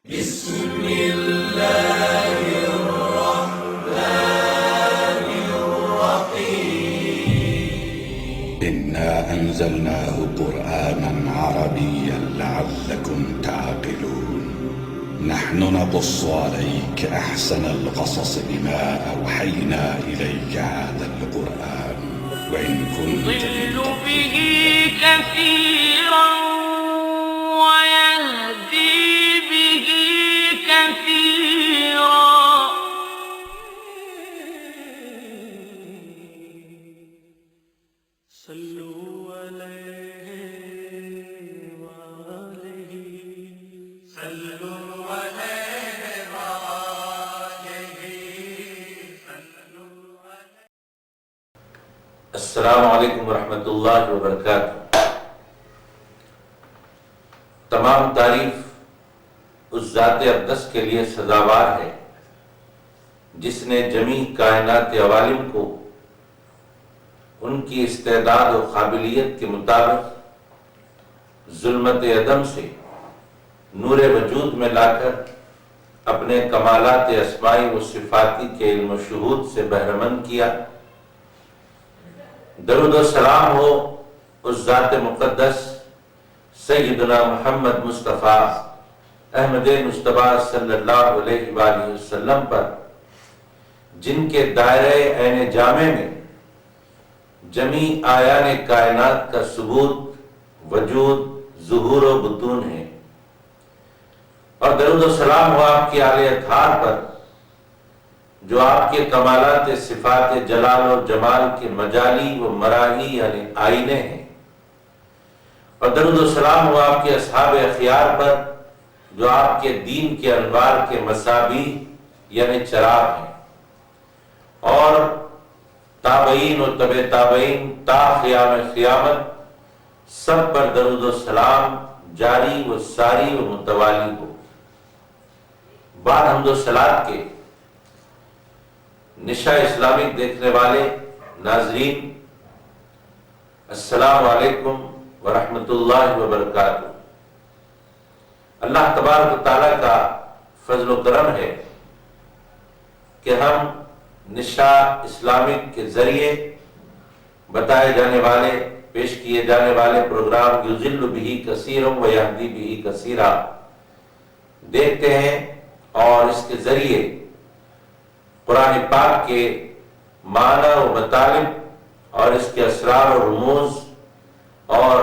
بسم الله الرحمن الرحيم إنا أنزلناه قرآنا عربيا لعلكم تعقلون نحن نقص عليك أحسن القصص بما أوحينا إليك هذا القرآن وإن كنت يضل به كثيرا ويهدي به كثيرا صلوا عليه وآله صلوا عليه وآله السلام علیکم ورحمۃ اللہ وبرکاتہ۔ تمام تعریف اس ذات اقدس کے لیے سزاوار ہے جس نے جمیع کائنات عوالم کو ان کی استعداد و قابلیت کے مطابق ظلمت عدم سے نور وجود میں لا کر اپنے کمالات اسمائی و صفاتی کے علم و شہود سے بہرمند کیا۔ درود و سلام ہو اس ذات مقدس سیدنا محمد مصطفیٰ احمد مصطفیٰ صلی اللہ علیہ وآلہ وسلم پر، جن کے دائرہ عین جامع میں جمیع آیان کائنات کا ثبوت، وجود، ظہور و بطون ہے، اور درود و سلام ہو آپ کی آل اطہار پر جو آپ کے کمالات صفات جلال و جمال کے مجالی و مراحی یعنی آئینے ہیں، اور درود و سلام ہو آپ کے اصحاب اخیار پر جو آپ کے دین کے انوار کے مصابیح یعنی چراغ ہیں، اور تابعین و تبع تابعین تا قیام قیامت سب پر درود و سلام جاری و ساری و متوالی ہو۔ بعد حمد و صلات کے نشا اسلامک دیکھنے والے ناظرین، السلام علیکم ورحمۃ اللہ وبرکاتہ۔ اللہ تبارک و تعالیٰ کا فضل و کرم ہے کہ ہم نشا اسلامک کے ذریعے بتائے جانے والے، پیش کیے جانے والے پروگرام یضل بہ کثیرا ویہدی بہ کثیرا دیکھتے ہیں، اور اس کے ذریعے قرآن پاک کے معنی و مطالب اور اس کے اسرار و رموز اور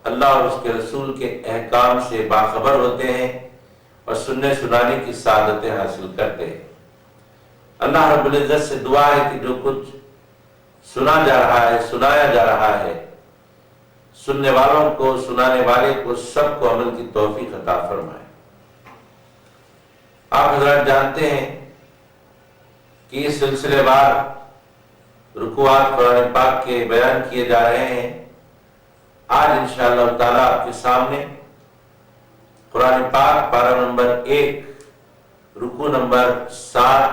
اللہ اور اس کے رسول کے احکام سے باخبر ہوتے ہیں اور سننے سنانے کی سعادتیں حاصل کرتے ہیں۔ اللہ رب العزت سے دعا ہے کہ جو کچھ سنا جا رہا ہے، سنایا جا رہا ہے، سننے والوں کو، سنانے والے کو، سب کو عمل کی توفیق عطا فرمائے۔ آپ حضرات جانتے ہیں کہ یہ سلسلے وار رکوعات قرآن پاک کے بیان کیے جا رہے ہیں۔ آج انشاءاللہ تعالیٰ آپ کے سامنے قرآن پاک پارہ نمبر 1 رکوع نمبر 7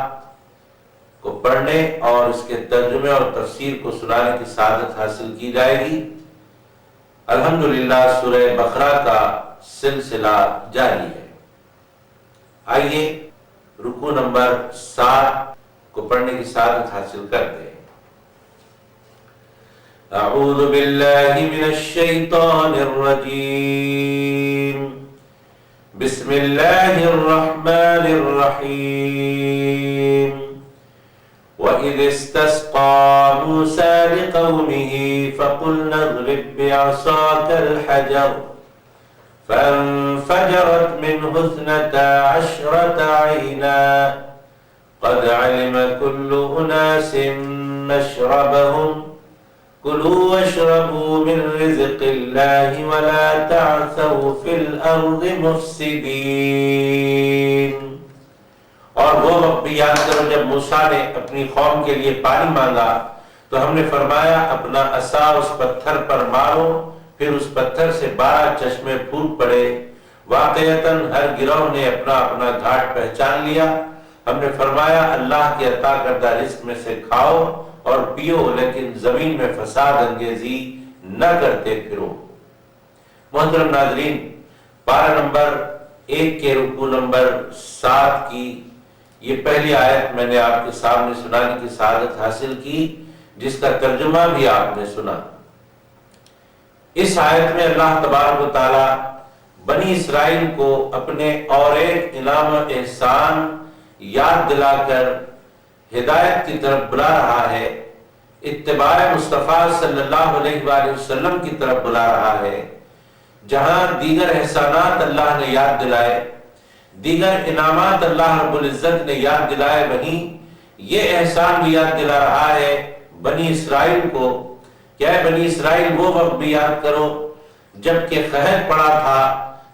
کو پڑھنے اور اس کے ترجمے اور تفسیر کو سنانے کی سعادت حاصل کی جائے گی۔ الحمدللہ سورہ بقرہ کا سلسلہ جاری ہے۔ آئیے رکوع نمبر 7 کو پڑھنے کی سعادت حاصل کرتے ہیں۔ اعوذ باللہ من الشیطان الرجیم بسم اللہ الرحمن الرحیم وَإِذِ اسْتَسْقَى مُوسَى لِقَوْمِهِ فَقُلْنَا اضْرِبْ بِعَصَاكَ الْحَجَرَ فَانْفَجَرَتْ مِنْهُ 12 عَيْنًا قد علم كل أناس مشربهم كلوا واشربوا من رزق الله ولا تعثوا في الأرض مفسدين۔ اور وہ وقت بھی یاد کرو جب موسیٰ نے اپنی قوم کے لیے پانی مانگا تو ہم نے فرمایا اپنا عصا اس پتھر پر مارو، پھر اس پتھر سے 12 چشمے پھوٹ پڑے۔ واقعتاً ہر گروہ نے اپنا اپنا گھاٹ پہچان لیا۔ ہم نے فرمایا اللہ کے عطا کردہ رزق میں سے کھاؤ اور پیو، لیکن زمین میں فساد انگیزی نہ کرتے پھرو۔ محترم ناظرین، پارہ نمبر 1 کے رکوع نمبر 7 کی یہ پہلی آیت میں نے آپ کے سامنے سنانے کی سعادت حاصل کی، جس کا ترجمہ بھی آپ نے سنا۔ اس آیت میں اللہ تبارک و تعالی بنی اسرائیل کو اپنے اور ایک انعام و احسان یاد دلا کر ہدایت کی طرف بلا رہا ہے، اتباع مصطفیٰ صلی اللہ علیہ وآلہ وسلم کی طرف بلا رہا ہے۔ جہاں دیگر احسانات اللہ نے یاد دلائے، دیگر انعامات اللہ رب العزت نے یاد دلائے، وہیں یہ احسان بھی یاد دلا رہا ہے بنی اسرائیل کو کہ اے بنی اسرائیل وہ وقت بھی یاد کرو جب کہ قحط پڑا تھا،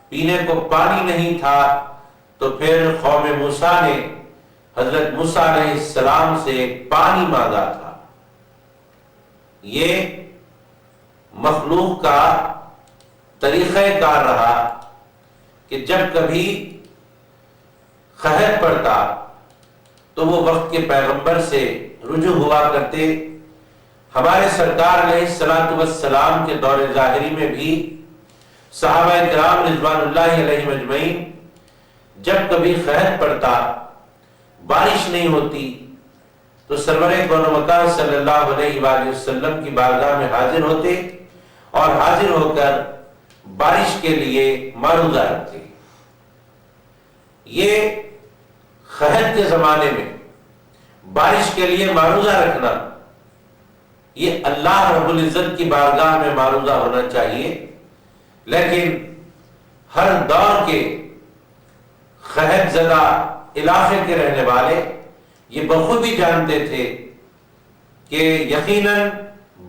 پینے کو پانی نہیں تھا، تو پھر قوم موسیٰ نے حضرت موسیٰ علیہ السلام سے پانی مانگا تھا۔ یہ مخلوق کا طریقہ کار رہا کہ جب کبھی قحط پڑتا تو وہ وقت کے پیغمبر سے رجوع ہوا کرتے۔ ہمارے سرکار علیہ السلام کے دور ظاہری میں بھی صحابہ کرام رضوان اللہ علیہم اجمعین جب کبھی قحط پڑتا، بارش نہیں ہوتی، تو سرور کون و مکان صلی اللہ علیہ وآلہ وسلم کی بارگاہ میں حاضر ہوتے اور حاضر ہو کر بارش کے لیے معروضہ رکھتے۔ یہ قحط کے زمانے میں بارش کے لیے معروضہ رکھنا، یہ اللہ رب العزت کی بارگاہ میں معروضہ ہونا چاہیے، لیکن ہر دور کے قحط زدہ علاقے کے رہنے والے یہ بخوبی جانتے تھے کہ یقیناً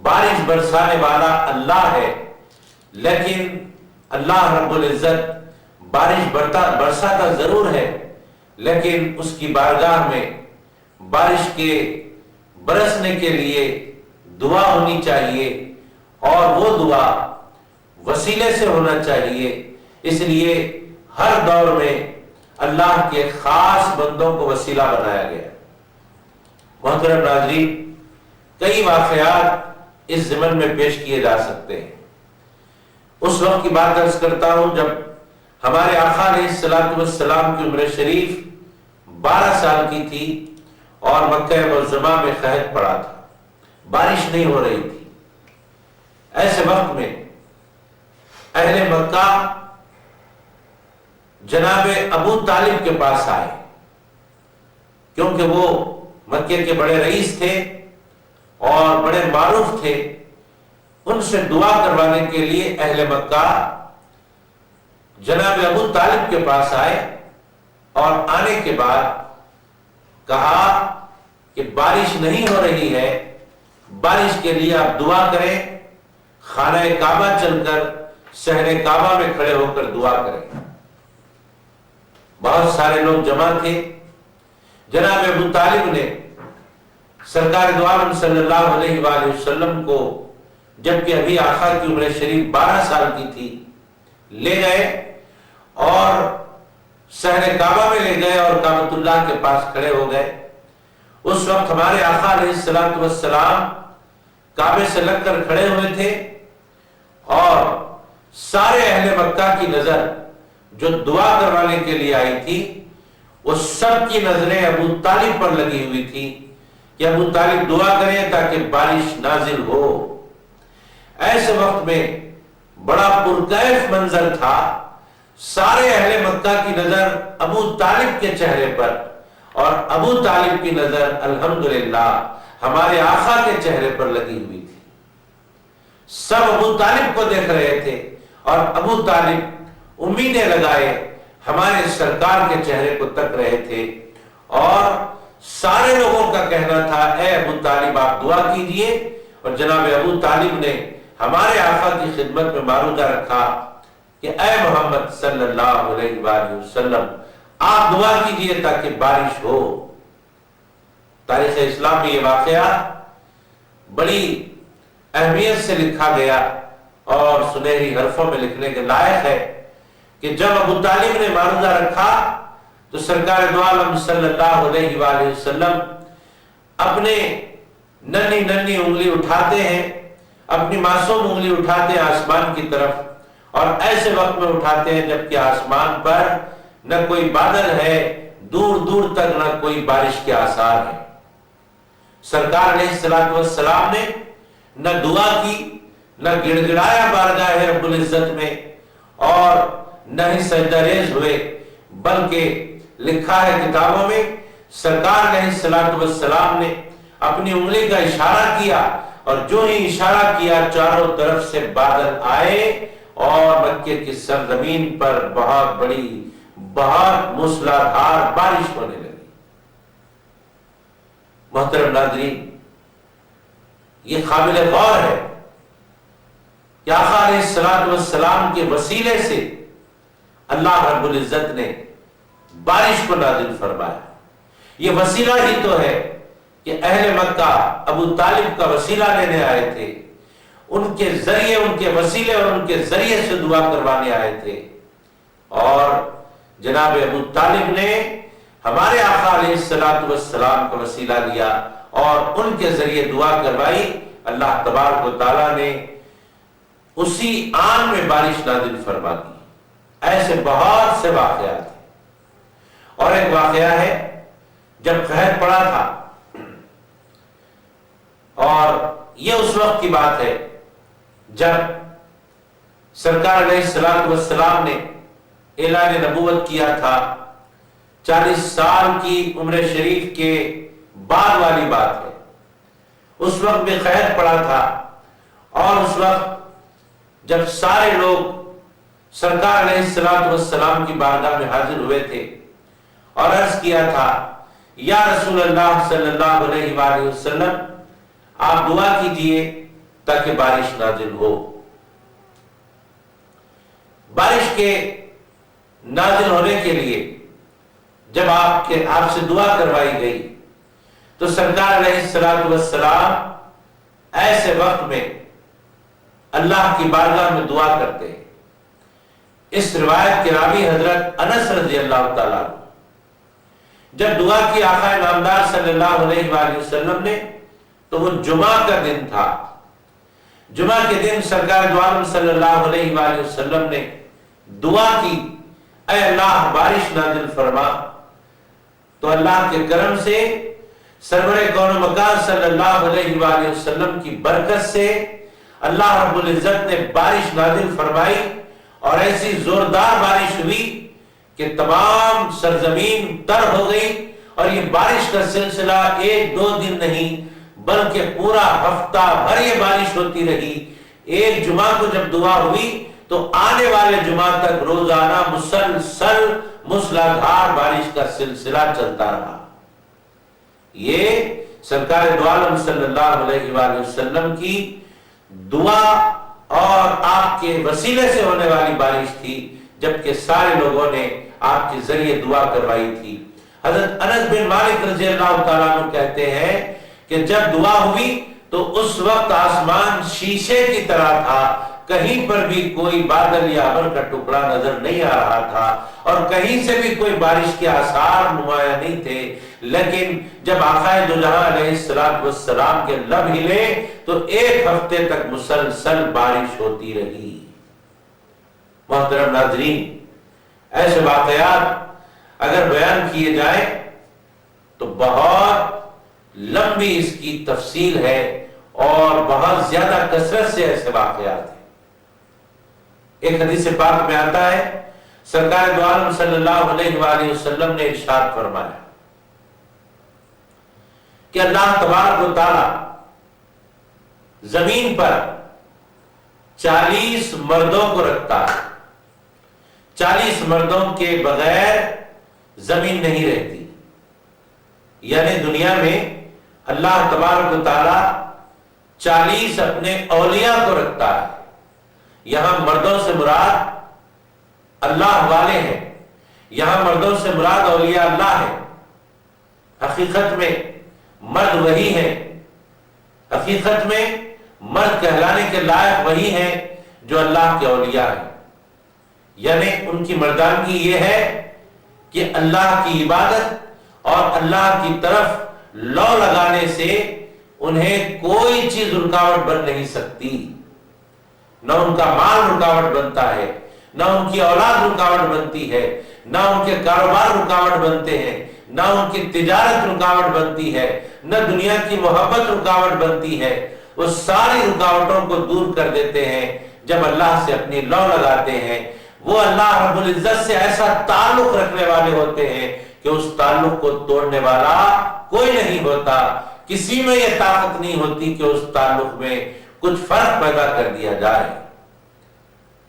بارش برسانے والا اللہ ہے، لیکن اللہ رب العزت بارش برساتا ضرور ہے، لیکن اس کی بارگاہ میں بارش کے برسنے کے لیے دعا ہونی چاہیے، اور وہ دعا وسیلے سے ہونا چاہیے۔ اس لیے ہر دور میں اللہ کے خاص بندوں کو وسیلہ بنایا گیا۔ محترم ناظرین، کئی واقعات اس ضمن میں پیش کیے جا سکتے ہیں۔ اس وقت کی بات عرض کرتا ہوں جب ہمارے آقا علیہ السلام کی عمر شریف 12 سال کی تھی اور مکہ معظمہ میں قحط پڑا تھا، بارش نہیں ہو رہی تھی۔ ایسے وقت میں اہل مکہ جناب ابو طالب کے پاس آئے، کیونکہ وہ مکے کے بڑے رئیس تھے اور بڑے معروف تھے۔ ان سے دعا کروانے کے لیے اہل مکہ جناب ابو طالب کے پاس آئے، اور آنے کے بعد کہا کہ بارش نہیں ہو رہی ہے، بارش کے لیے آپ دعا کریں، خانہ کعبہ چل کر صحن کعبہ میں کھڑے ہو کر دعا کریں۔ بہت سارے لوگ جمع تھے۔ جناب ابو طالب نے سرکار دو عالم صلی اللہ علیہ وآلہ وسلم کو، جبکہ ابھی آقا کی عمر شریف 12 سال کی تھی، لے گئے اور صحن کعبہ میں لے گئے اور کعبۃ اللہ کے پاس کھڑے ہو گئے۔ اس وقت ہمارے آقا علیہ السلام کعبے سے لگ کر کھڑے ہوئے تھے، اور سارے اہل مکہ کی نظر جو دعا کروانے کے لیے آئی تھی، وہ سب کی نظریں ابو طالب پر لگی ہوئی تھی کہ ابو طالب دعا کریں تاکہ بارش نازل ہو۔ ایسے وقت میں بڑا پرکیف منظر تھا، سارے اہل مکہ کی نظر ابو طالب کے چہرے پر، اور ابو طالب کی نظر الحمدللہ ہمارے آقا کے چہرے پر لگی ہوئی تھی۔ سب ابو طالب کو دیکھ رہے تھے، اور ابو طالب امیدیں لگائے ہمارے سرکار کے چہرے کو تک رہے تھے، اور سارے لوگوں کا کہنا تھا اے ابو طالب آپ دعا کیجئے، اور جناب ابو طالب نے ہمارے آقا کی خدمت میں معروضہ رکھا کہ اے محمد صلی اللہ علیہ وآلہ وسلم آپ دعا کیجئے تاکہ بارش ہو۔ تاریخ اسلام میں یہ واقعہ بڑی اہمیت سے لکھا گیا اور سنہری حرفوں میں لکھنے کے لائق ہے کہ جب ابو طالب نے معروضہ رکھا تو سرکار دو عالم صلی اللہ علیہ وآلہ وسلم اپنے ننھی ننھی انگلی اٹھاتے ہیں، اپنی معصوم انگلی اٹھاتے ہیں آسمان کی طرف، اور ایسے وقت میں اٹھاتے ہیں جبکہ آسمان پر نہ کوئی بادل ہے، دور دور تک نہ کوئی بارش کے آثار ہیں۔ سرکار علیہ الصلوۃ والسلام نے نہ دعا کی، نہ گڑ گڑایا بارگاہ رب العزت میں، اور نہ ہی سجدہ ریز ہوئے، بلکہ لکھا ہے کتابوں میں سرکار علیہ الصلوۃ والسلام نے اپنی انگلی کا اشارہ کیا، اور جو ہی اشارہ کیا چاروں طرف سے بادل آئے اور مکے کی سرزمین پر بہت بڑی، بہت موسلادھار بارش ہونے لگی۔ محترم ناظرین، یہ قابل غور ہے کہ آقا علیہ الصلوۃ والسلام کے وسیلے سے اللہ رب العزت نے بارش کو نازل فرمایا۔ یہ وسیلہ ہی تو ہے کہ اہل مکہ ابو طالب کا وسیلہ لینے آئے تھے، ان کے ذریعے، ان کے وسیلے اور ان کے ذریعے سے دعا کروانے آئے تھے، اور جناب ابو طالب نے ہمارے آقا علیہ الصلوۃ والسلام کا وسیلہ لیا اور ان کے ذریعے دعا کروائی۔ اللہ تبارک و تعالیٰ نے اسی آن میں بارش نازل فرما دی۔ ایسے بہت سے واقعات ہیں، اور ایک واقعہ ہے جب قحط پڑا تھا، اور یہ اس وقت کی بات ہے جب سرکار علیہ الصلوۃ والسلام نے اعلان نبوت کیا تھا، 40 سال کی عمر شریف کے بعد والی بات ہے۔ اس وقت بھی قحط پڑا تھا، اور اس وقت جب سارے لوگ سرکار علیہ الصلوۃ والسلام کی بارگاہ میں حاضر ہوئے تھے اور عرض کیا تھا، یا رسول اللہ صلی اللہ علیہ وآلہ وسلم، آپ دعا کیجئے تاکہ بارش نازل ہو۔ بارش کے نازل ہونے کے لیے جب آپ سے دعا کروائی گئی تو سرکار علیہ الصلوۃ والسلام ایسے وقت میں اللہ کی بارگاہ میں دعا کرتے ہیں۔ اس روایت کے راوی حضرت انس رضی اللہ تعالیٰ عنہ، جب دعا کی آقا نامدار صلی اللہ علیہ وآلہ وسلم نے، تو وہ جمعہ کا دن تھا۔ جمعہ کے دن سرکار دو عالم صلی اللہ علیہ وآلہ وسلم نے دعا کی، اے اللہ بارش نازل فرما۔ تو اللہ کے کرم سے سرور کون و مکان صلی اللہ علیہ وآلہ وسلم کی برکت سے اللہ رب العزت نے بارش نازل فرمائی، اور ایسی زوردار بارش ہوئی کہ تمام سرزمین تر ہو گئی، اور یہ بارش کا سلسلہ 1-2 دن نہیں بلکہ پورا ہفتہ بھر یہ بارش ہوتی رہی۔ ایک جمعہ کو جب دعا ہوئی تو آنے والے جمعہ تک روزانہ مسلسل موسلادھار بارش کا سلسلہ چلتا رہا۔ یہ سرکار دو عالم صلی اللہ علیہ وآلہ وسلم کی دعا اور آپ کے وسیلے سے ہونے والی بارش تھی، جبکہ سارے لوگوں نے آپ کے ذریعے دعا کروائی تھی۔ حضرت انس بن مالک رضی اللہ تعالیٰ عنہ کہتے ہیں کہ جب دعا ہوئی تو اس وقت آسمان شیشے کی طرح تھا، کہیں پر بھی کوئی بادل یا ابر کا ٹکڑا نظر نہیں آ رہا تھا، اور کہیں سے بھی کوئی بارش کے آثار نمایاں نہیں تھے۔ لیکن جب آقا دو جہاں علیہ الصلوۃ والسلام کے لب ہلے تو 1 ہفتے تک مسلسل بارش ہوتی رہی۔ محترم ناظرین، ایسے واقعات اگر بیان کیے جائیں تو بہت لمبی اس کی تفصیل ہے، اور بہت زیادہ کثرت سے ایسے واقعات ہیں۔ ایک حدیث پاک میں آتا ہے، سرکار دو عالم صلی اللہ علیہ وآلہ وسلم نے ارشاد فرمایا کہ اللہ تبارک و تعالی زمین پر 40 مردوں کو رکھتا ہے۔ 40 مردوں کے بغیر زمین نہیں رہتی، یعنی دنیا میں اللہ تبارک و تعالی 40 اپنے اولیاء کو رکھتا ہے۔ یہاں مردوں سے مراد اللہ والے ہیں، یہاں مردوں سے مراد اولیاء اللہ ہیں۔ حقیقت میں مرد وہی ہیں، حقیقت میں مرد کہلانے کے لائق وہی ہیں جو اللہ کے اولیاء ہیں۔ یعنی ان کی مردانگی یہ ہے کہ اللہ کی عبادت اور اللہ کی طرف لو لگانے سے انہیں کوئی چیز رکاوٹ بن نہیں سکتی، نہ ان کا مال رکاوٹ بنتا ہے، نہ ان کی اولاد رکاوٹ بنتی ہے، نہ ان کے کاروبار رکاوٹ بنتے ہیں، نہ ان کی تجارت رکاوٹ بنتی ہے، نہ دنیا کی محبت رکاوٹ بنتی ہے، وہ ساری رکاوٹوں کو دور کر دیتے ہیں جب اللہ سے اپنی لو لگاتے ہیں۔ وہ اللہ رب العزت سے ایسا تعلق رکھنے والے ہوتے ہیں کہ اس تعلق کو توڑنے والا کوئی نہیں ہوتا، کسی میں یہ طاقت نہیں ہوتی کہ اس تعلق میں کچھ فرق پیدا کر دیا جائے۔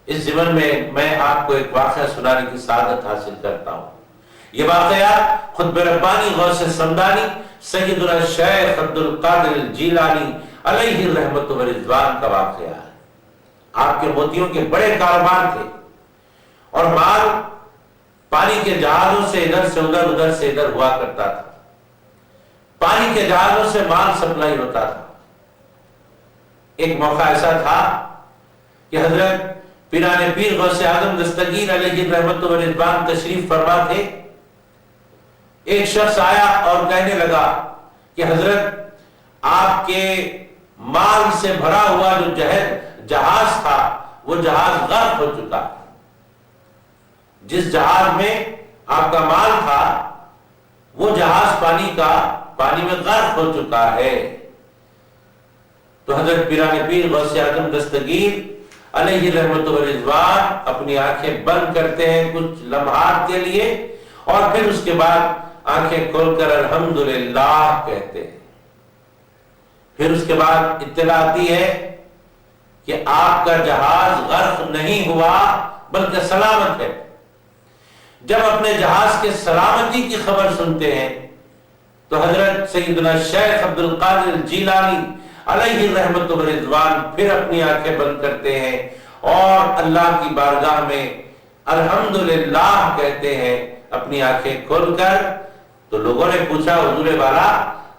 اس ضمن میں آپ کو ایک واقعہ سنانے کی سعادت حاصل کرتا ہوں۔ یہ واقعہ خطب ربانی غوث سمدانی سیدنا شیخ عبد القادر الجیلانی علیہ الرحمت و رضوان کا واقعہ ہے۔ آپ کے موتیوں کے بڑے کاروبار تھے اور مال پانی کے جہازوں سے ادھر سے ادھر، ادھر سے ادھر ہوا کرتا تھا۔ پانی کے جہازوں سے مال سپلائی ہوتا تھا۔ ایک موقع ایسا تھا کہ حضرت پیران پیر غوث اعظم دستگیر علیہ الرحمت و رضوان تشریف فرما تھے۔ ایک شخص آیا اور کہنے لگا کہ حضرت آپ کے مال سے بھرا ہوا جو جہاز تھا وہ جہاز غرق ہو چکا ہے۔ جس جہاز میں آپ کا مال تھا وہ جہاز پانی میں غرق ہو چکا ہے۔ تو حضرت پیران پیر غوث اعظم دستگیر علیہ رحمت و رضوان اپنی آنکھیں بند کرتے ہیں کچھ لمحات کے لیے، اور پھر اس کے بعد آنکھیں کھول کر الحمدللہ کہتے ہیں۔ پھر اس کے بعد اطلاع آتی ہے کہ آپ کا جہاز غرق نہیں ہوا بلکہ سلامت ہے۔ جب اپنے جہاز کے سلامتی کی خبر سنتے ہیں تو حضرت سیدنا شیخ عبد القادر الجیلانی علیہ الرحمت و رضوان پھر اپنی آنکھیں بند کرتے ہیں اور اللہ کی بارگاہ میں الحمدللہ کہتے ہیں اپنی آنکھیں کھول کر۔ تو لوگوں نے پوچھا حضور والا،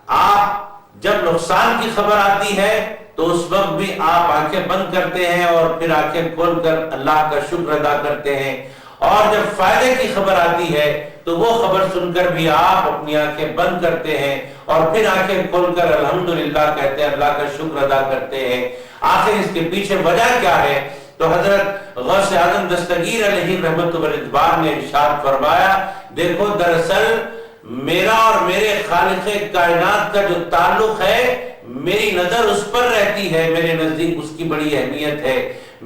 آپ جب نقصان کی خبر آتی ہے تو اس وقت بھی آپ آنکھیں بند کرتے ہیں اور پھر آنکھیں کھول کر اللہ کا شکر ادا کرتے ہیں، اور جب فائدے کی خبر آتی ہے تو وہ خبر سن کر بھی آپ اپنی آنکھیں بند کرتے ہیں اور پھر آنکھیں کھول کر الحمدللہ کہتے ہیں، اللہ کا شکر ادا کرتے ہیں۔ آخر اس کے پیچھے وجہ کیا ہے؟ تو حضرت غوث اعظم دستگیر علیہ رحمت و رضوان نے ارشاد فرمایا، دیکھو دراصل میرا اور میرے خالق کائنات کا جو تعلق ہے میری نظر اس پر رہتی ہے، میرے نزدیک اس کی بڑی اہمیت ہے۔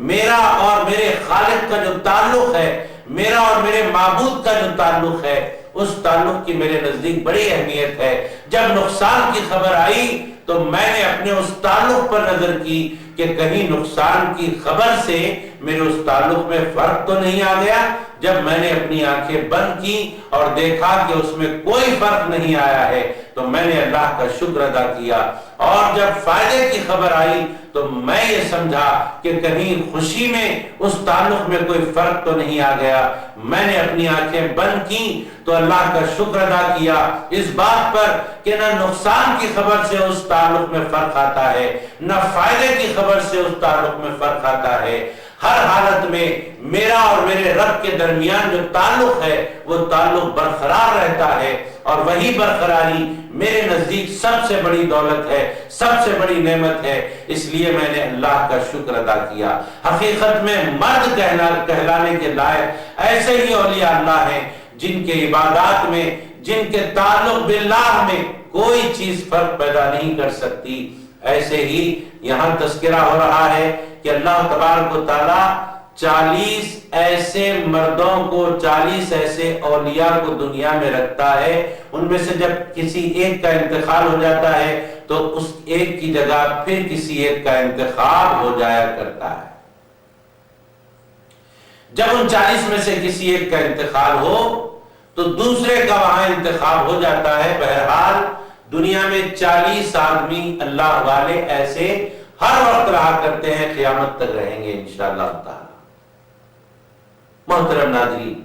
میرا اور میرے خالق کا جو تعلق ہے، میرا اور میرے معبود کا جو تعلق ہے، اس تعلق کی میرے نزدیک بڑی اہمیت ہے۔ جب نقصان کی خبر آئی تو میں نے اپنے اس تعلق پر نظر کی کہ کہیں نقصان کی خبر سے میرے اس تعلق میں فرق تو نہیں آ گیا۔ جب میں نے اپنی آنکھیں بند کی اور دیکھا کہ اس میں کوئی فرق نہیں آیا ہے تو میں نے اللہ کا شکر ادا کیا، اور جب فائدے کی خبر آئی تو میں یہ سمجھا کہ کہیں خوشی میں اس تعلق میں کوئی فرق تو نہیں آ گیا۔ میں نے اپنی آنکھیں بند کی تو اللہ کا شکر ادا کیا اس بات پر کہ نہ نقصان کی خبر سے اس تعلق میں فرق آتا ہے، نہ فائدے کی خبر سے اس تعلق میں فرق آتا ہے۔ ہر حالت میں میرا اور میرے رب کے درمیان جو تعلق ہے وہ تعلق برقرار رہتا ہے، اور وہی برقراری میرے نزدیک سب سے بڑی دولت ہے، سب سے بڑی نعمت ہے۔ اس لیے میں نے اللہ کا شکر ادا کیا۔ حقیقت میں مرد کہلانے کے لائق ایسے ہی اولیاء اللہ ہیں جن کے عبادات میں، جن کے تعلق باللہ میں کوئی چیز فرق پیدا نہیں کر سکتی۔ ایسے ہی یہاں تذکرہ ہو رہا ہے کہ اللہ تبارک و تعالی 40 ایسے مردوں کو، 40 ایسے اولیاء کو دنیا میں رکھتا ہے، ان میں سے جب کسی ایک کا انتقال ہو جاتا ہے تو اس ایک کی جگہ پھر کسی ایک کا انتخاب ہو جایا کرتا ہے۔ جب ان 40 میں سے کسی ایک کا انتقال ہو تو دوسرے کا وہاں انتخاب ہو جاتا ہے۔ بہرحال دنیا میں 40 آدمی اللہ والے ایسے ہر وقت رہا کرتے ہیں، قیامت تک رہیں گے انشاءاللہ تعالی۔ محترم ناظرین،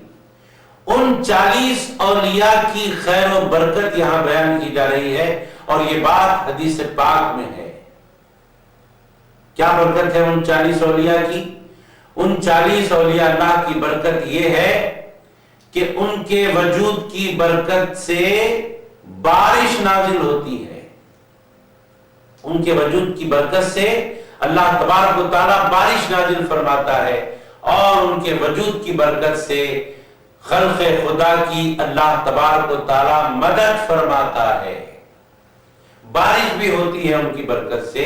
ان 40 اولیاء کی خیر و برکت یہاں بیان کی جا رہی ہے، اور یہ بات حدیث پاک میں ہے۔ کیا برکت ہے ان 40 اولیاء کی؟ ان 40 اولیاء اللہ کی برکت یہ ہے کہ ان کے وجود کی برکت سے بارش نازل ہوتی ہے۔ ان کے وجود کی برکت سے اللہ تبارک و تعالیٰ بارش نازل فرماتا ہے، اور ان کے وجود کی برکت سے خلق خدا کی اللہ تبارک و تعالی مدد فرماتا ہے. بارش بھی ہوتی ہے ان کی برکت سے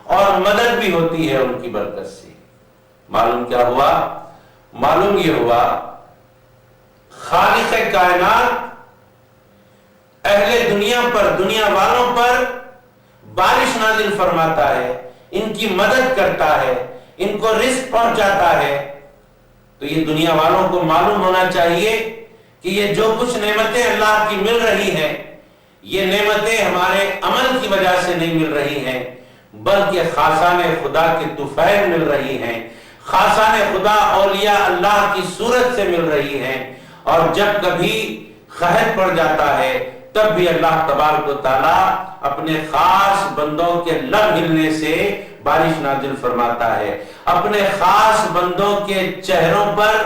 اور مدد بھی ہوتی ہے ان کی برکت سے. معلوم کیا ہوا؟ معلوم یہ ہوا خالق کائنات اہل دنیا پر، دنیا والوں پر بارش نازل فرماتا ہے، ان کی مدد کرتا ہے، ان کو رزق پہنچاتا ہے. تو یہ دنیا والوں کو معلوم ہونا چاہیے کہ یہ جو کچھ نعمتیں اللہ کی مل رہی ہیں، یہ نعمتیں ہمارے عمل کی وجہ سے نہیں مل رہی ہیں، بلکہ خاصان خدا کے طفیل مل رہی ہیں، خاصان خدا اولیاء اللہ کی صورت سے مل رہی ہیں. اور جب کبھی قحط پڑ جاتا ہے تب بھی اللہ تبارک و تعالی اپنے خاص بندوں کے لب ہلنے سے بارش نازل فرماتا ہے. اپنے خاص بندوں کے چہروں پر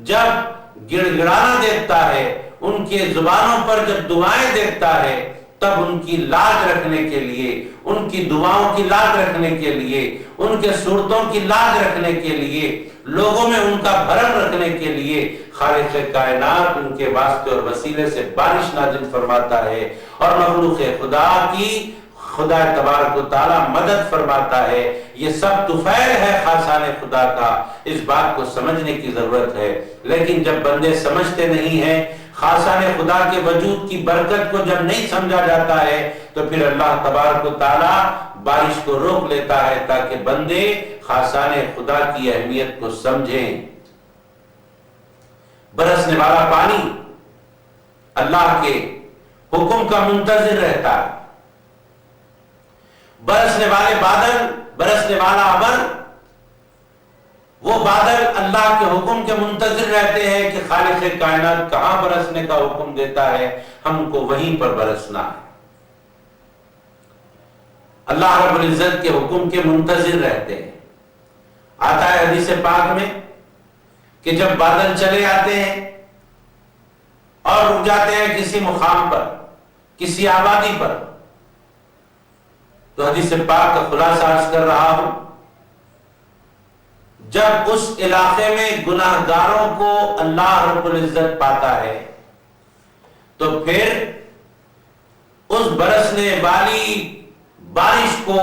جب گڑ گڑانا دیکھتا ہے، ان کے زبانوں پر جب دعائیں دیکھتا ہے، تب ان کی لاج رکھنے کے لیے، ان کی دعاؤں کی لاج رکھنے کے لیے، ان کے صورتوں کی لاج رکھنے کے لیے، لوگوں میں ان کا بھرم رکھنے کے لیے خالق کائنات ان کے واسطے اور وسیلے سے بارش نازل فرماتا ہے اور مخلوق خدا کی خدا تبارک و تعالی مدد فرماتا ہے. یہ سب طفیل ہے خاصان خدا کا. اس بات کو سمجھنے کی ضرورت ہے. لیکن جب بندے سمجھتے نہیں ہیں، خاصان خدا کے وجود کی برکت کو جب نہیں سمجھا جاتا ہے، تو پھر اللہ تبارک و تعالی بارش کو روک لیتا ہے تاکہ بندے خاصان خدا کی اہمیت کو سمجھیں. برسنے والا پانی اللہ کے حکم کا منتظر رہتا ہے. برسنے والے بادل، برسنے والا ابر، وہ بادل اللہ کے حکم کے منتظر رہتے ہیں کہ خالق کائنات کہاں برسنے کا حکم دیتا ہے، ہم کو وہیں پر برسنا ہے. اللہ رب العزت کے حکم کے منتظر رہتے ہیں. آتا ہے حدیث پاک میں کہ جب بادل چلے آتے ہیں اور رک جاتے ہیں کسی مقام پر، کسی آبادی پر، تو حدیث پاک کا خلاصہ عرض کر رہا ہوں، جب اس علاقے میں گناہ گاروں کو اللہ رب العزت پاتا ہے تو پھر اس برسنے والی بارش کو،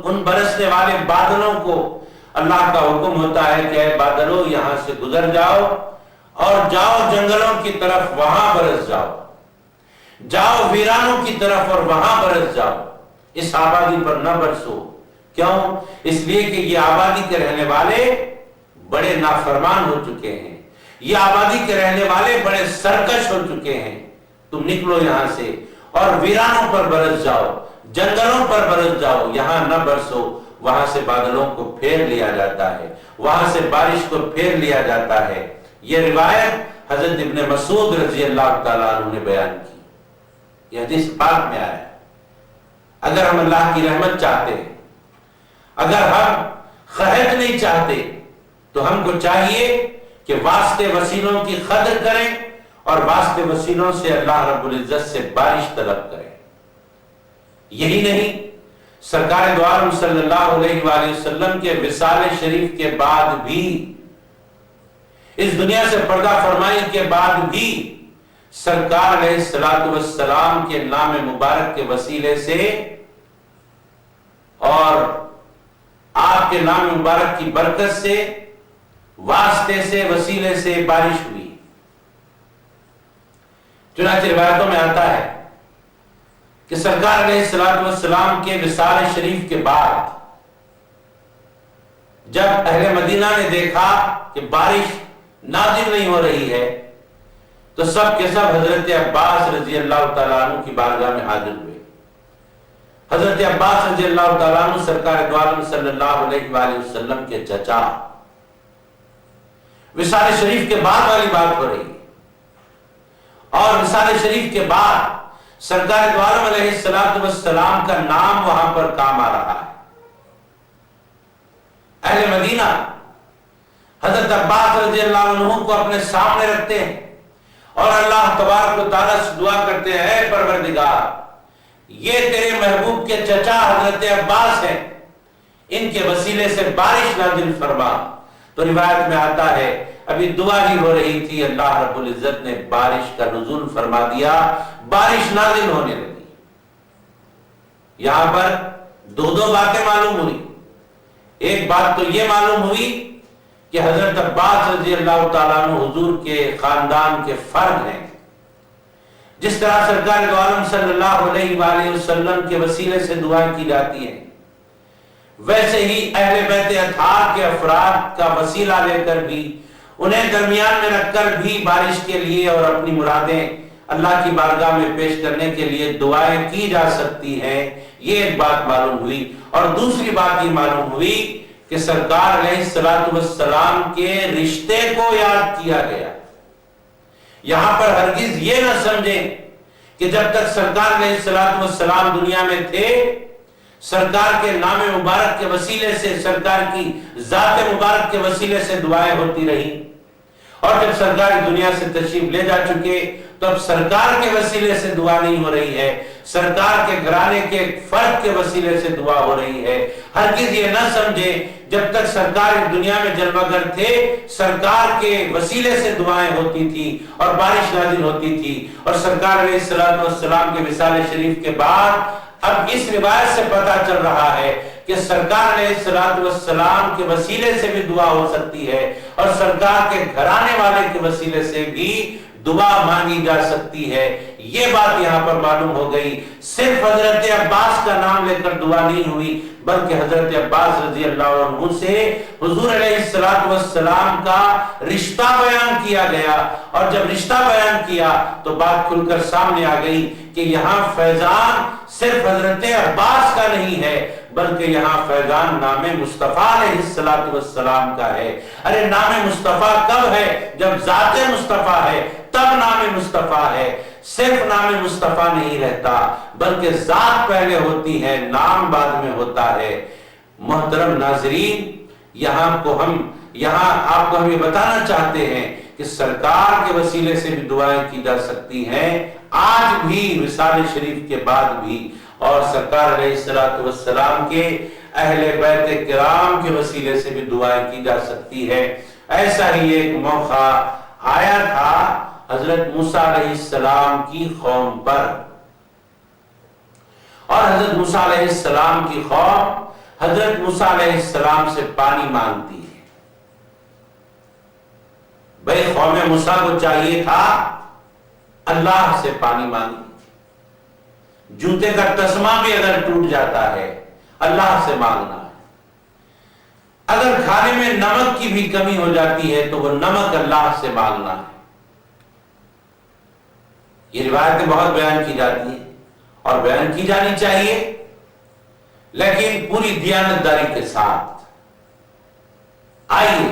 ان برسنے والے بادلوں کو اللہ کا حکم ہوتا ہے کہ اے بادلوں یہاں سے گزر جاؤ اور جاؤ جنگلوں کی طرف، وہاں برس جاؤ، جاؤ ویرانوں کی طرف اور وہاں برس جاؤ، اس آبادی پر نہ برسو. کیوں؟ اس لیے کہ یہ آبادی کے رہنے والے بڑے نافرمان ہو چکے ہیں، یہ آبادی کے رہنے والے بڑے سرکش ہو چکے ہیں. تم نکلو یہاں سے اور ویرانوں پر برس جاؤ، جنگلوں پر برس جاؤ، یہاں نہ برسو. وہاں سے بادلوں کو پھیر لیا جاتا ہے، وہاں سے بارش کو پھیر لیا جاتا ہے. یہ روایت حضرت ابن مسعود رضی اللہ تعالیٰ عنہ نے بیان کی. یہ حدیث پاک میں آیا ہے. اگر ہم اللہ کی رحمت چاہتے ہیں، اگر ہم قحط نہیں چاہتے، تو ہم کو چاہیے کہ واسطے وسیلوں کی قدر کریں اور واسطے وسیلوں سے اللہ رب العزت سے بارش طلب کریں. یہی نہیں، سرکار دو عالم صلی اللہ علیہ وآلہ وسلم کے وصال شریف کے بعد بھی، اس دنیا سے پردہ فرمائی کے بعد بھی، سرکار علیہ السلام کے نام مبارک کے وسیلے سے اور آپ کے نام مبارک کی برکت سے، واسطے سے، وسیلے سے بارش ہوئی. چنانچہ روایتوں میں آتا ہے کہ سرکار علیہ السلام کے وصال شریف کے بعد جب اہل مدینہ نے دیکھا کہ بارش نازل نہیں ہو رہی ہے، تو سب کے سب حضرت عباس رضی اللہ تعالیٰ عنہ کی بارگاہ میں حاضر ہوئے. حضرت عباس رضی اللہ تعالیٰ عنہ سرکار دو عالم صلی اللہ علیہ وآلہ وسلم کے چچا. وصال شریف کے بعد والی بات ہو رہی ہے، اور وصال شریف کے بعد سرکار دو عالم علیہ السلام کا نام وہاں پر کام آ رہا ہے. اہل مدینہ حضرت عباس رضی اللہ عنہ کو اپنے سامنے رکھتے ہیں اور اللہ تبارک و تعالیٰ سے دعا کرتے ہیں، اے پروردگار، یہ تیرے محبوب کے چچا حضرت عباس ہیں، ان کے وسیلے سے بارش نازل فرما. تو روایت میں آتا ہے ابھی دعا ہی ہو رہی تھی، اللہ رب العزت نے بارش کا نزول فرما دیا، بارش نازل ہونے لگی۔ یہاں پر دو باتیں معلوم ہوئی۔ ایک بات تو یہ معلوم ہوئی کہ حضرت عباس رضی اللہ تعالیٰ عنہ حضور کے خاندان کے فرد ہیں۔ جس طرح سرکار دو عالم صلی اللہ علیہ وآلہ وسلم کے وسیلے سے دعائیں کی جاتی ہیں، ویسے ہی اہل بیت اطہار کے افراد کا وسیلہ لے کر بھی، انہیں درمیان میں رکھ کر بھی بارش کے لیے اور اپنی مرادیں اللہ کی بارگاہ میں پیش کرنے کے لیے دعائیں کی جا سکتی ہیں۔ یہ ایک بات معلوم ہوئی۔ اور دوسری بات یہ معلوم ہوئی کہ سرکار علیہ السلام کے رشتے کو یاد کیا گیا۔ یہاں پر ہرگز یہ نہ سمجھیں کہ جب تک سرکار علیہ السلام دنیا میں تھے، سرکار کے نام مبارک کے وسیلے سے، سرکار کی ذات مبارک کے وسیلے سے دعائیں ہوتی رہی، اور جب سرکار دنیا سے تشریف لے جا چکے تو اب سرکار کے وسیلے سے دعا نہیں ہو رہی ہے، سرکار کے گھرانے کے فرد کے وسیلے سے دعا ہو رہی ہے۔ ہرگز یہ نہ سمجھیں جب تک سرکار دنیا میں جلوہ گر تھے، سرکار کے وسیلے سے دعائیں ہوتی تھی اور بارش نازل ہوتی تھی، اور سرکار علیہ السلام کے وصال شریف کے بعد اب اس روایت سے پتہ چل رہا ہے کہ سرکار علیہ السلام کے وسیلے سے بھی دعا ہو سکتی ہے، اور سرکار کے گھرانے والے کے وسیلے سے بھی دعا مانگی جا سکتی ہے۔ یہ بات یہاں پر معلوم ہو گئی۔ صرف حضرت عباس کا نام لے کر دعا نہیں ہوئی، بلکہ حضرت عباس رضی اللہ عنہ سے حضور علیہ السلام کا رشتہ بیان کیا گیا، اور جب رشتہ بیان کیا تو بات کھل کر سامنے آ گئی کہ یہاں فیضان صرف حضرت عباس کا نہیں ہے، بلکہ یہاں فیضان نام مصطفیٰ علیہ السلام کا ہے۔ ارے نام مصطفیٰ کب ہے؟ جب ذات مصطفیٰ ہے تب نام مصطفیٰ ہے۔ صرف نام مصطفیٰ نہیں رہتا، بلکہ ذات پہلے ہوتی ہے، نام بعد میں ہوتا ہے۔ محترم ناظرین، یہاں آپ کو ہم یہ بتانا چاہتے ہیں کہ سرکار کے وسیلے سے بھی دعائیں کی جا سکتی ہیں، آج بھی وصال شریف کے بعد بھی، اور سرکار علیہ السلام کے اہل بیت کرام کے وسیلے سے بھی دعائیں کی جا سکتی ہے۔ ایسا ہی ایک موقع آیا تھا حضرت موسیٰ علیہ السلام کی قوم پر، اور حضرت موسیٰ علیہ السلام کی قوم حضرت موسیٰ علیہ السلام سے پانی مانگتی ہے۔ بھئی قوم موسیٰ کو چاہیے تھا اللہ سے پانی مانگی، جوتے کا تسمہ بھی اگر ٹوٹ جاتا ہے اللہ سے مانگنا ہے، اگر کھانے میں نمک کی بھی کمی ہو جاتی ہے تو وہ نمک اللہ سے مانگنا ہے۔ یہ روایتیں بہت بیان کی جاتی ہیں اور بیان کی جانی چاہیے، لیکن پوری دیانتداری کے ساتھ۔ آئیے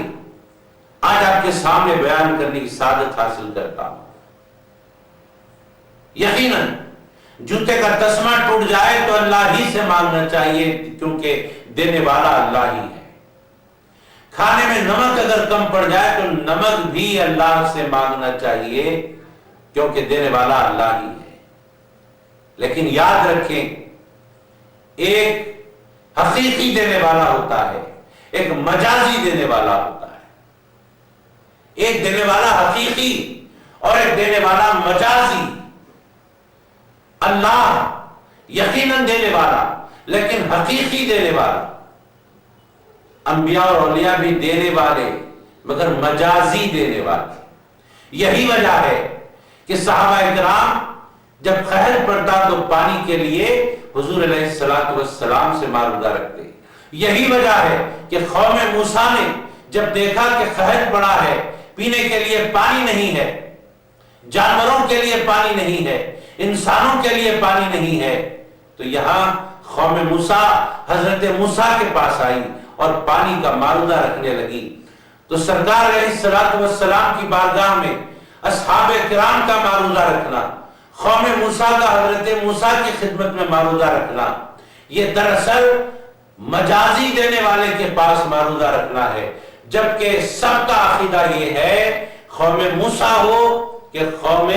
آج آپ کے سامنے بیان کرنے کی سعادت حاصل کرتا ہوں۔ یقیناً جوتے کا تسمہ ٹوٹ جائے تو اللہ ہی سے مانگنا چاہیے، کیونکہ دینے والا اللہ ہی ہے۔ کھانے میں نمک اگر کم پڑ جائے تو نمک بھی اللہ سے مانگنا چاہیے، کیونکہ دینے والا اللہ ہی ہے۔ لیکن یاد رکھیں، ایک حقیقی دینے والا ہوتا ہے، ایک مجازی دینے والا ہوتا ہے۔ ایک دینے والا حقیقی اور ایک دینے والا مجازی۔ اللہ یقیناً دینے والا، لیکن حقیقی دینے والا۔ انبیاء اور اولیاء بھی دینے والے، مگر مجازی دینے والے۔ یہی وجہ ہے کہ صحابہ اکرام جب قحط پڑتا تو پانی کے لیے حضور علیہ السلام سے معروضہ رکھتے۔ یہی وجہ ہے کہ قوم موسیٰ نے جب دیکھا کہ قحط پڑا ہے، پینے کے لیے پانی نہیں ہے، جانوروں کے لیے پانی نہیں ہے، انسانوں کے لیے پانی نہیں ہے، تو یہاں قوم موسیٰ حضرت موسیٰ کے پاس آئی اور پانی کا معروضہ رکھنے لگی۔ تو سرکار علیہ السلام کی بارگاہ میں اصحاب کرام کا معروضہ رکھنا، قوم موسیٰ کا حضرت موسیٰ کی خدمت میں معروضہ رکھنا، یہ دراصل مجازی دینے والے کے پاس معروضہ رکھنا ہے، جبکہ سب کا عقیدہ یہ ہے، قوم موسیٰ ہو کہ قوم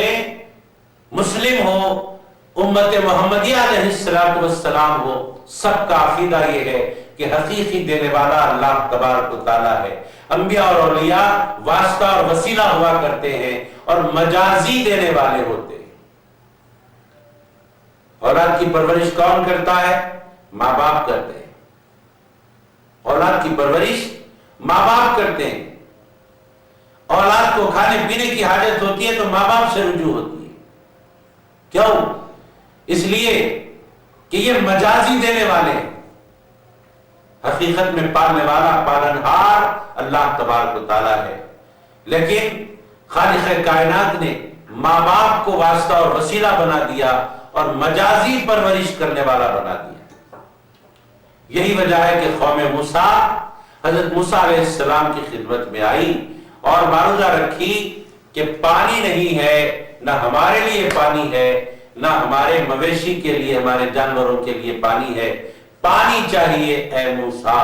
مسلم ہو، امت محمدیہ علیہ السلام ہو، سب کا عقیدہ یہ ہے کہ حقیقی دینے والا اللہ تبارک و تعالیٰ ہے۔ انبیاء اور اولیاء واسطہ اور وسیلہ ہوا کرتے ہیں اور مجازی دینے والے ہوتے ہیں۔ اولاد کی پرورش کون کرتا ہے؟ ماں باپ کرتے ہیں۔ اولاد کی پرورش ماں باپ کرتے ہیں۔ اولاد کو کھانے پینے کی حاجت ہوتی ہے تو ماں باپ سے رجوع ہوتی ہے۔ کیوں؟ اس لیے کہ یہ مجازی دینے والے ہیں، حقیقت میں پالنے والا پالنہار اللہ تبارک و تعالیٰ ہے۔ لیکن خالق کائنات نے ماں باپ کو واسطہ اور وسیلہ بنا دیا اور مجازی پرورش کرنے والا بنا دیا۔ یہی وجہ ہے کہ قوم موسیٰ حضرت موسیٰ علیہ السلام کی خدمت میں آئی اور معروضہ رکھی کہ پانی نہیں ہے، نہ ہمارے لیے پانی ہے، نہ ہمارے مویشی کے لیے، ہمارے جانوروں کے لیے پانی ہے، پانی چاہیے اے موسیٰ۔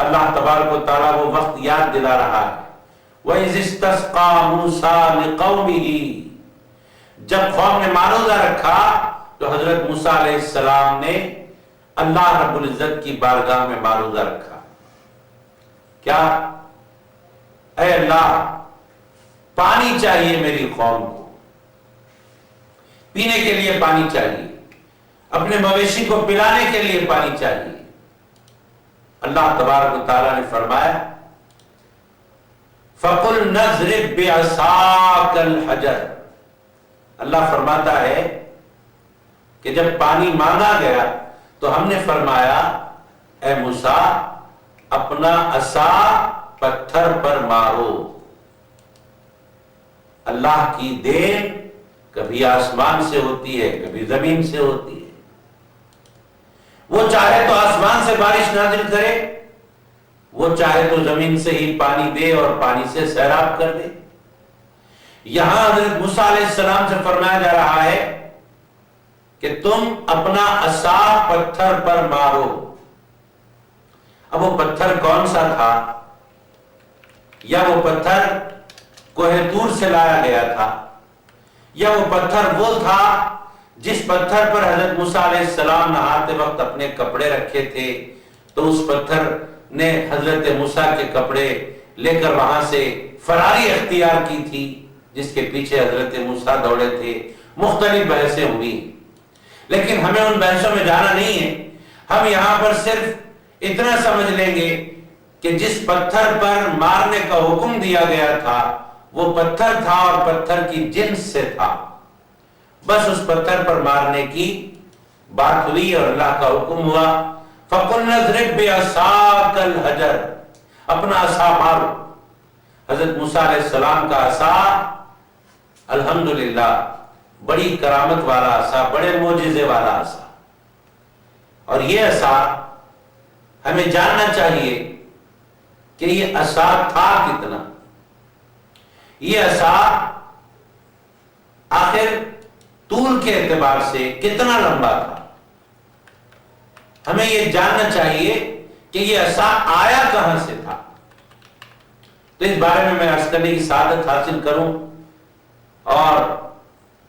اللہ تبارک و تعالیٰ وہ وقت یاد دلا رہا ہے، وَإِذِ اسْتَسْقَىٰ مُوسَىٰ لِقَوْمِهِ، جب قوم نے معروضہ رکھا تو حضرت موسیٰ علیہ السلام نے اللہ رب العزت کی بارگاہ میں معروضہ رکھا، کیا؟ اے اللہ، پانی چاہیے میری قوم کو، پینے کے لیے پانی چاہیے، اپنے مویشی کو پلانے کے لیے پانی چاہیے۔ اللہ تبارک و تعالیٰ نے فرمایا فَقُلْ نَضْرِبْ بِعَصَاكَ الْحَجَرَ، اللہ فرماتا ہے کہ جب پانی مانگا گیا تو ہم نے فرمایا اے موسیٰ اپنا عصا پتھر پر مارو۔ اللہ کی دین کبھی آسمان سے ہوتی ہے، کبھی زمین سے ہوتی ہے۔ وہ چاہے تو آسمان سے بارش نازل کرے، وہ چاہے تو زمین سے ہی پانی دے اور پانی سے سیراب کر دے۔ یہاں حضرت موسیٰ علیہ السلام سے فرمایا جا رہا ہے کہ تم اپنا عصا پتھر پر مارو۔ اب وہ پتھر کون سا تھا؟ یا وہ پتھر کوہ طور سے لایا گیا تھا، یا وہ پتھر وہ تھا جس پتھر پر حضرت موسیٰ علیہ السلام نہاتے وقت اپنے کپڑے رکھے تھے، تو اس پتھر نے حضرت موسیٰ کے کپڑے لے کر وہاں سے فراری اختیار کی تھی، جس کے پیچھے حضرت موسیٰ دوڑے تھے۔ مختلف بحثیں ہوئی، لیکن ہمیں ان بحثوں میں جانا نہیں ہے۔ ہم یہاں پر صرف اتنا سمجھ لیں گے کہ جس پتھر پر مارنے کا حکم دیا گیا تھا وہ پتھر تھا اور پتھر کی جنس سے تھا، بس اس پتھر پر مارنے کی بات ہوئی اور اللہ کا حکم ہوا فَقُلْنَا اضْرِبْ بِعَصَاكَ الْحَجَرَ، اپنا عصا مارو۔ حضرت موسیٰ علیہ السلام کا عصا الحمدللہ بڑی کرامت والا عصا، بڑے معجزے والا عصا، اور یہ عصا ہمیں جاننا چاہیے کہ یہ عصا تھا کتنا، یہ عصا آخر طول کے اعتبار سے کتنا لمبا تھا۔ ہمیں یہ جاننا چاہیے کہ یہ عصا آیا کہاں سے تھا۔ تو اس بارے میں میں عرض کرنے کی سعادت حاصل کروں، اور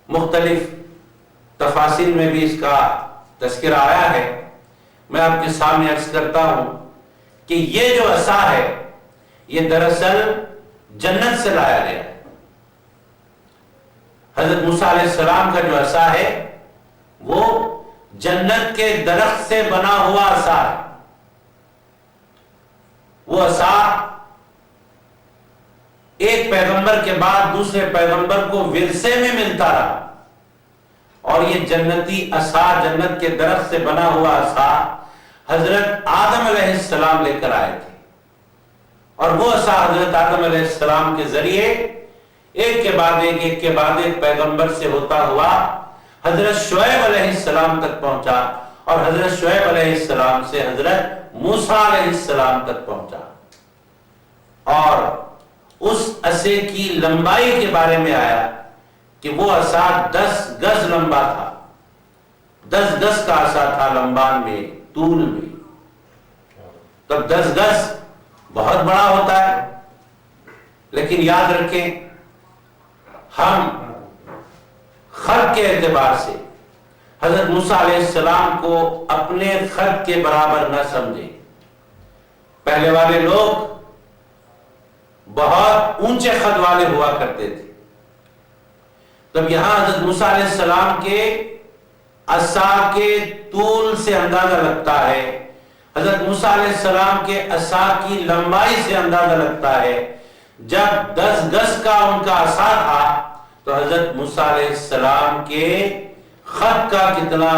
مختلف تفاصیل میں بھی اس کا تذکرہ آیا ہے۔ میں آپ کے سامنے عرض کرتا ہوں کہ یہ جو عصا ہے یہ دراصل جنت سے لایا گیا ہے۔ حضرت موسیٰ علیہ السلام کا جو عصا ہے وہ جنت کے درخت سے بنا ہوا عصا ہے۔ وہ عصا ایک پیغمبر کے بعد دوسرے پیغمبر کو ورثے میں ملتا رہا، اور یہ جنتی عصا، جنت کے درخت سے بنا ہوا عصا حضرت آدم علیہ السلام لے کر آئے تھے، اور وہ عصا حضرت آدم علیہ السلام کے ذریعے ایک کے بعد ایک پیغمبر سے ہوتا ہوا حضرت شعیب علیہ السلام تک پہنچا، اور حضرت شعیب علیہ السلام سے حضرت موسیٰ علیہ السلام تک پہنچا۔ اور اس عصے کی لمبائی کے بارے میں آیا کہ وہ عصا 10 گز لمبا تھا، 10 گز کا عصا تھا لمبان میں، طول میں۔ تب 10 گز بہت بڑا ہوتا ہے، لیکن یاد رکھیں ہم خط کے اعتبار سے حضرت موسیٰ علیہ السلام کو اپنے خط کے برابر نہ سمجھیں۔ پہلے والے لوگ بہت اونچے قد والے ہوا کرتے تھے. تب یہاں حضرت موسیٰ علیہ السلام کے عصا کے طول سے اندازہ لگتا ہے، حضرت موسیٰ علیہ السلام کے عصا کی لمبائی سے اندازہ لگتا ہے. جب 10 گز کا ان کا عصا تھا تو حضرت موسیٰ علیہ السلام کے خط کا کتنا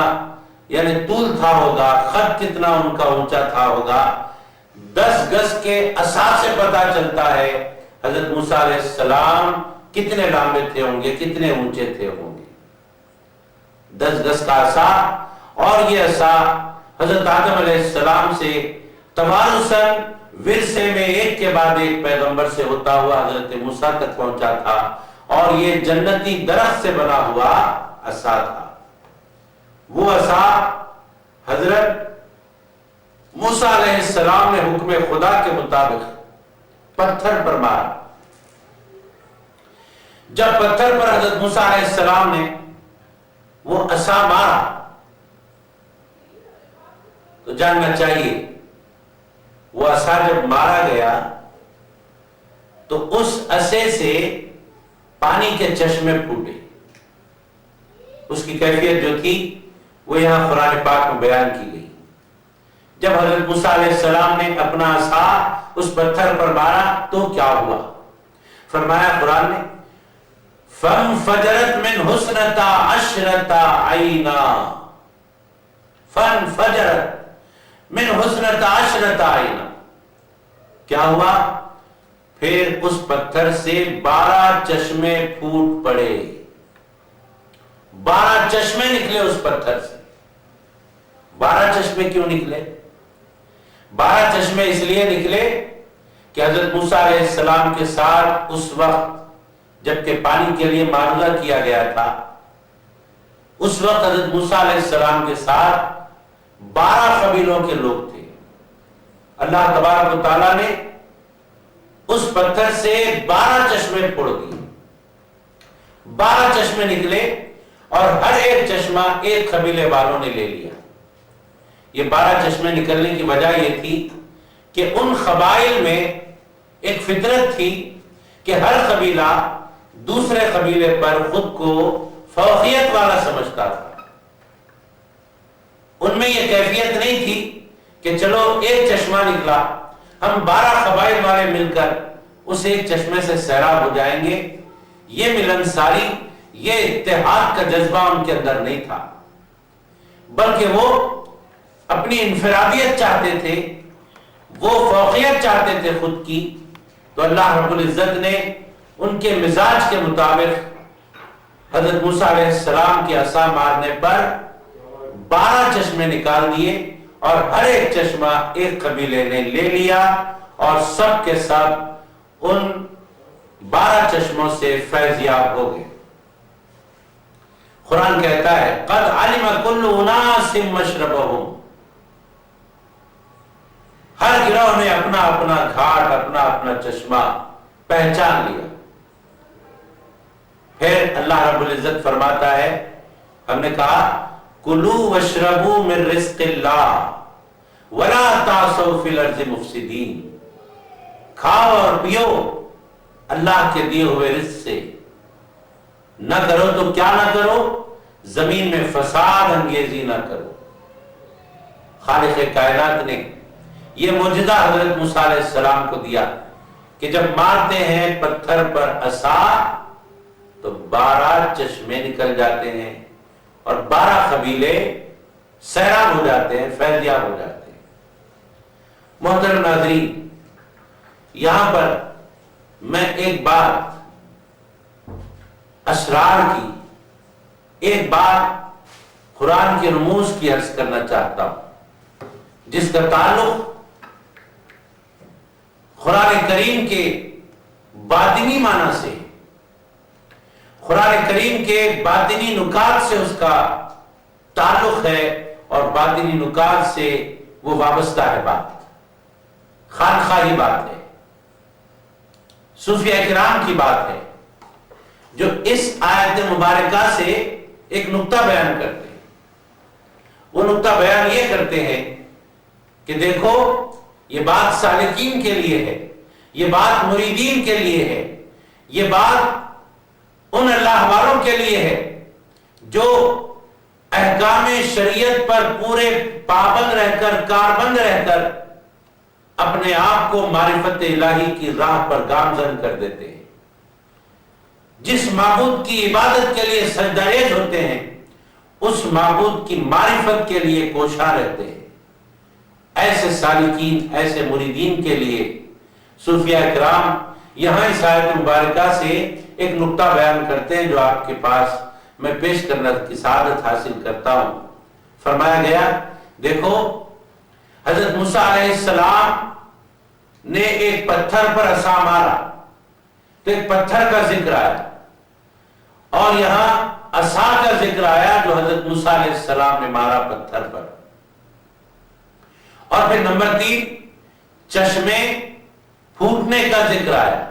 یعنی طول تھا ہوگا، خط کتنا ان کا اونچا تھا ہوگا. 10 گز کے عصا سے پتہ چلتا ہے حضرت موسیٰ علیہ السلام کتنے لمبے تھے ہوں گے، کتنے اونچے تھے ہوں گے. 10 گز کا عصا، اور یہ عصا حضرت آدم علیہ السلام سے توارثاً ورثے میں ایک کے بعد ایک پیغمبر سے ہوتا ہوا حضرت موسیٰ تک پہنچا تھا، اور یہ جنتی درخت سے بنا ہوا عصا تھا. وہ عصا حضرت موسیٰ علیہ السلام نے حکم خدا کے مطابق پتھر پر مارا. جب پتھر پر حضرت موسیٰ علیہ السلام نے وہ عصا مارا تو جاننا چاہیے وہ عصا جب مارا گیا تو اس عصے سے پانی کے چشمے پھوٹے. اس کی کیفیت جو تھی وہ یہاں قرآن پاک میں بیان کی گئی. جب حضرت موسیٰ علیہ السلام نے اپنا عصا اس پتھر پر مارا تو کیا ہوا؟ فرمایا قرآن نے فَانْفَجَرَتْ مِنْ حُسْنَتَا عَشْرَةَ عَيْنًا. فَانْفَجَرَتْ مِنْ حُسْنَتَ عَشْرَةَ عَيْنًا. کیا ہوا؟ پھر اس پتھر سے 12 چشمے پھوٹ پڑے. 12 چشمے نکلے اس پتھر سے. 12 چشمے کیوں نکلے؟ 12 چشمے اس لیے نکلے کہ حضرت موسیٰ علیہ السلام کے ساتھ اس وقت جبکہ پانی کے لیے معاملہ کیا گیا تھا، اس وقت حضرت موسیٰ علیہ السلام کے ساتھ 12 قبیلوں کے لوگ تھے. اللہ تبارک و تعالیٰ نے اس پتھر سے 12 چشمے پھوڑ دیے. 12 چشمے نکلے اور ہر ایک چشمہ ایک قبیلے والوں نے لے لیا. یہ 12 چشمے نکلنے کی وجہ یہ تھی کہ ان قبائل میں ایک فطرت تھی کہ ہر قبیلہ دوسرے قبیلے پر خود کو فوقیت والا سمجھتا تھا. ان میں یہ کیفیت نہیں تھی کہ چلو ایک چشمہ نکلا، ہم 12 قبائل والے مل کر اس ایک چشمے سے سیراب ہو جائیں گے. یہ ملنساری، یہ اتحاد کا جذبہ ان کے اندر نہیں تھا، بلکہ وہ اپنی انفرادیت چاہتے تھے، وہ فوقیت چاہتے تھے خود کی. تو اللہ رب العزت نے ان کے مزاج کے مطابق حضرت موسیٰ علیہ السلام کی عصا مارنے پر 12 چشمے نکال دیے اور ہر ایک چشمہ ایک قبیلے نے لے لیا اور سب کے سب ان 12 چشموں سے فیض یاب ہو گئے. قرآن کہتا ہے قد علم کل اناس مشربہم. ہر گروہ نے اپنا اپنا گھاٹ، اپنا اپنا چشمہ پہچان لیا. پھر اللہ رب العزت فرماتا ہے، ہم نے کہا کلوا واشربوا من رزق اللہ ولا تعثوا فی الارض مفسدین. کھاؤ اور پیو اللہ کے دیے ہوئے رزق سے، نہ کرو تو کیا نہ کرو، زمین میں فساد انگیزی نہ کرو. خالق کائنات نے یہ معجزہ حضرت موسیٰ علیہ السلام کو دیا کہ جب مارتے ہیں پتھر پر عصا تو 12 چشمے نکل جاتے ہیں اور 12 قبیلے سیراب ہو جاتے ہیں، فیض یاب ہو جاتے ہیں. محترم ناظرین، یہاں پر میں ایک بات اسرار کی، ایک بات قرآن کے رموز کی عرض کرنا چاہتا ہوں، جس کا تعلق قرآن کریم کے باطنی معنی سے، قرآن کریم کے باطنی نکات سے اس کا تعلق ہے اور باطنی نکات سے وہ وابستہ ہے. بات خانقاہی بات ہے، صوفیہ کرام کی بات ہے، جو اس آیت مبارکہ سے ایک نقطہ بیان کرتے ہیں. وہ نقطہ بیان یہ کرتے ہیں کہ دیکھو یہ بات سالکین کے لیے ہے، یہ بات مریدین کے لیے ہے، یہ بات ان اللہ والوں کے لیے ہے جو احکام شریعت پر پورے پابند رہ کر، کاربند رہ کر اپنے آپ کو معرفت الہی کی راہ پر گامزن کر دیتے ہیں، جس معبود کی عبادت کے لیے سجدہ ریز ہوتے ہیں اس معبود کی معرفت کے لیے کوشاں رہتے ہیں۔ ایسے سالکین، ایسے مریدین کے لیے صوفیاء کرام یہاں اس آیت مبارکہ سے ایک نقطہ بیان کرتے ہیں جو آپ کے پاس میں پیش کرنے کی سعادت حاصل کرتا ہوں۔ فرمایا گیا، دیکھو حضرت موسیٰ علیہ السلام نے ایک پتھر پر عصا مارا تو ایک پتھر کا ذکر آیا، اور یہاں عصا کا ذکر آیا جو حضرت موسیٰ علیہ السلام نے مارا پتھر پر، اور پھر نمبر 3 چشمے پھوٹنے کا ذکر آیا۔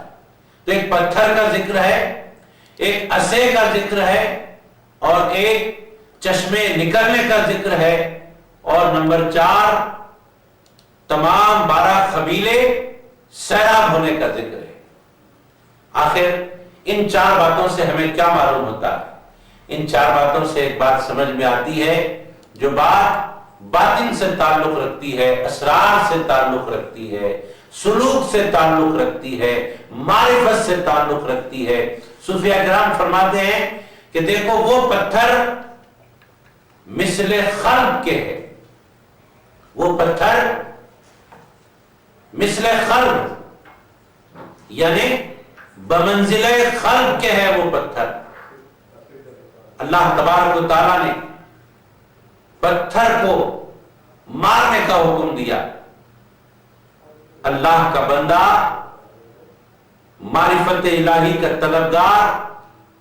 تو ایک پتھر کا ذکر ہے، ایک عصے کا ذکر ہے، اور ایک چشمے نکلنے کا ذکر ہے، اور نمبر 4 تمام 12 قبیلے سیراب ہونے کا ذکر ہے۔ آخر ان 4 باتوں سے ہمیں کیا معلوم ہوتا ہے؟ ان 4 باتوں سے ایک بات سمجھ میں آتی ہے، جو بات باطن سے تعلق رکھتی ہے، اسرار سے تعلق رکھتی ہے، سلوک سے تعلق رکھتی ہے، معرفت سے تعلق رکھتی ہے۔ صوفیاء کرام فرماتے ہیں کہ دیکھو وہ پتھر مثل خلق کے ہے، وہ پتھر مثل خلق یعنی بمنزل خلق کے ہے وہ پتھر۔ اللہ تبارک و تعالیٰ نے پتھر کو مارنے کا حکم دیا۔ اللہ کا بندہ، معرفت الہی کا طلبگار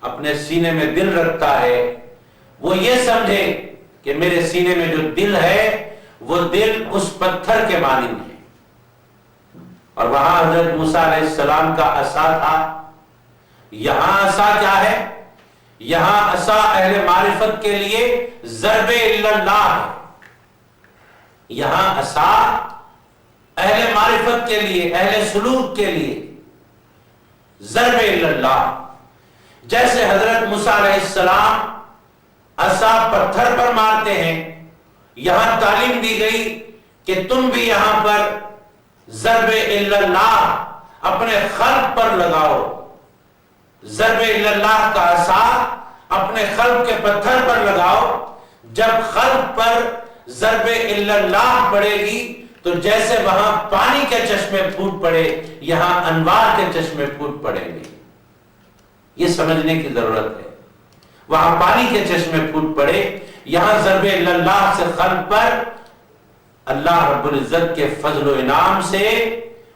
اپنے سینے میں دل رکھتا ہے، وہ یہ سمجھے کہ میرے سینے میں جو دل ہے وہ دل اس پتھر کے مانند ہے۔ اور وہاں حضرت موسیٰ علیہ السلام کا عصا تھا، یہاں عصا کیا ہے؟ یہاں عصا اہل معرفت کے لیے ضرب اللہ ہے۔ یہاں عصا اہل معرفت کے لیے، اہل سلوک کے لیے ضرب اللہ۔ جیسے حضرت موسیٰ علیہ السلام عصا پتھر پر مارتے ہیں، یہاں تعلیم دی گئی کہ تم بھی یہاں پر ضرب اللہ اپنے خلق پر لگاؤ۔ ضرب اللہ کا عصا اپنے خلق کے پتھر پر لگاؤ۔ جب خلق پر ضرب اللہ پڑے گی تو جیسے وہاں پانی کے چشمے پھوٹ پڑے، یہاں انوار کے چشمے پھوٹ پڑیں گے۔ یہ سمجھنے کی ضرورت ہے۔ وہاں پانی کے چشمے پھوٹ پڑے، یہاں ضرب اللہ سے خلق پر اللہ رب العزت کے فضل و انعام سے،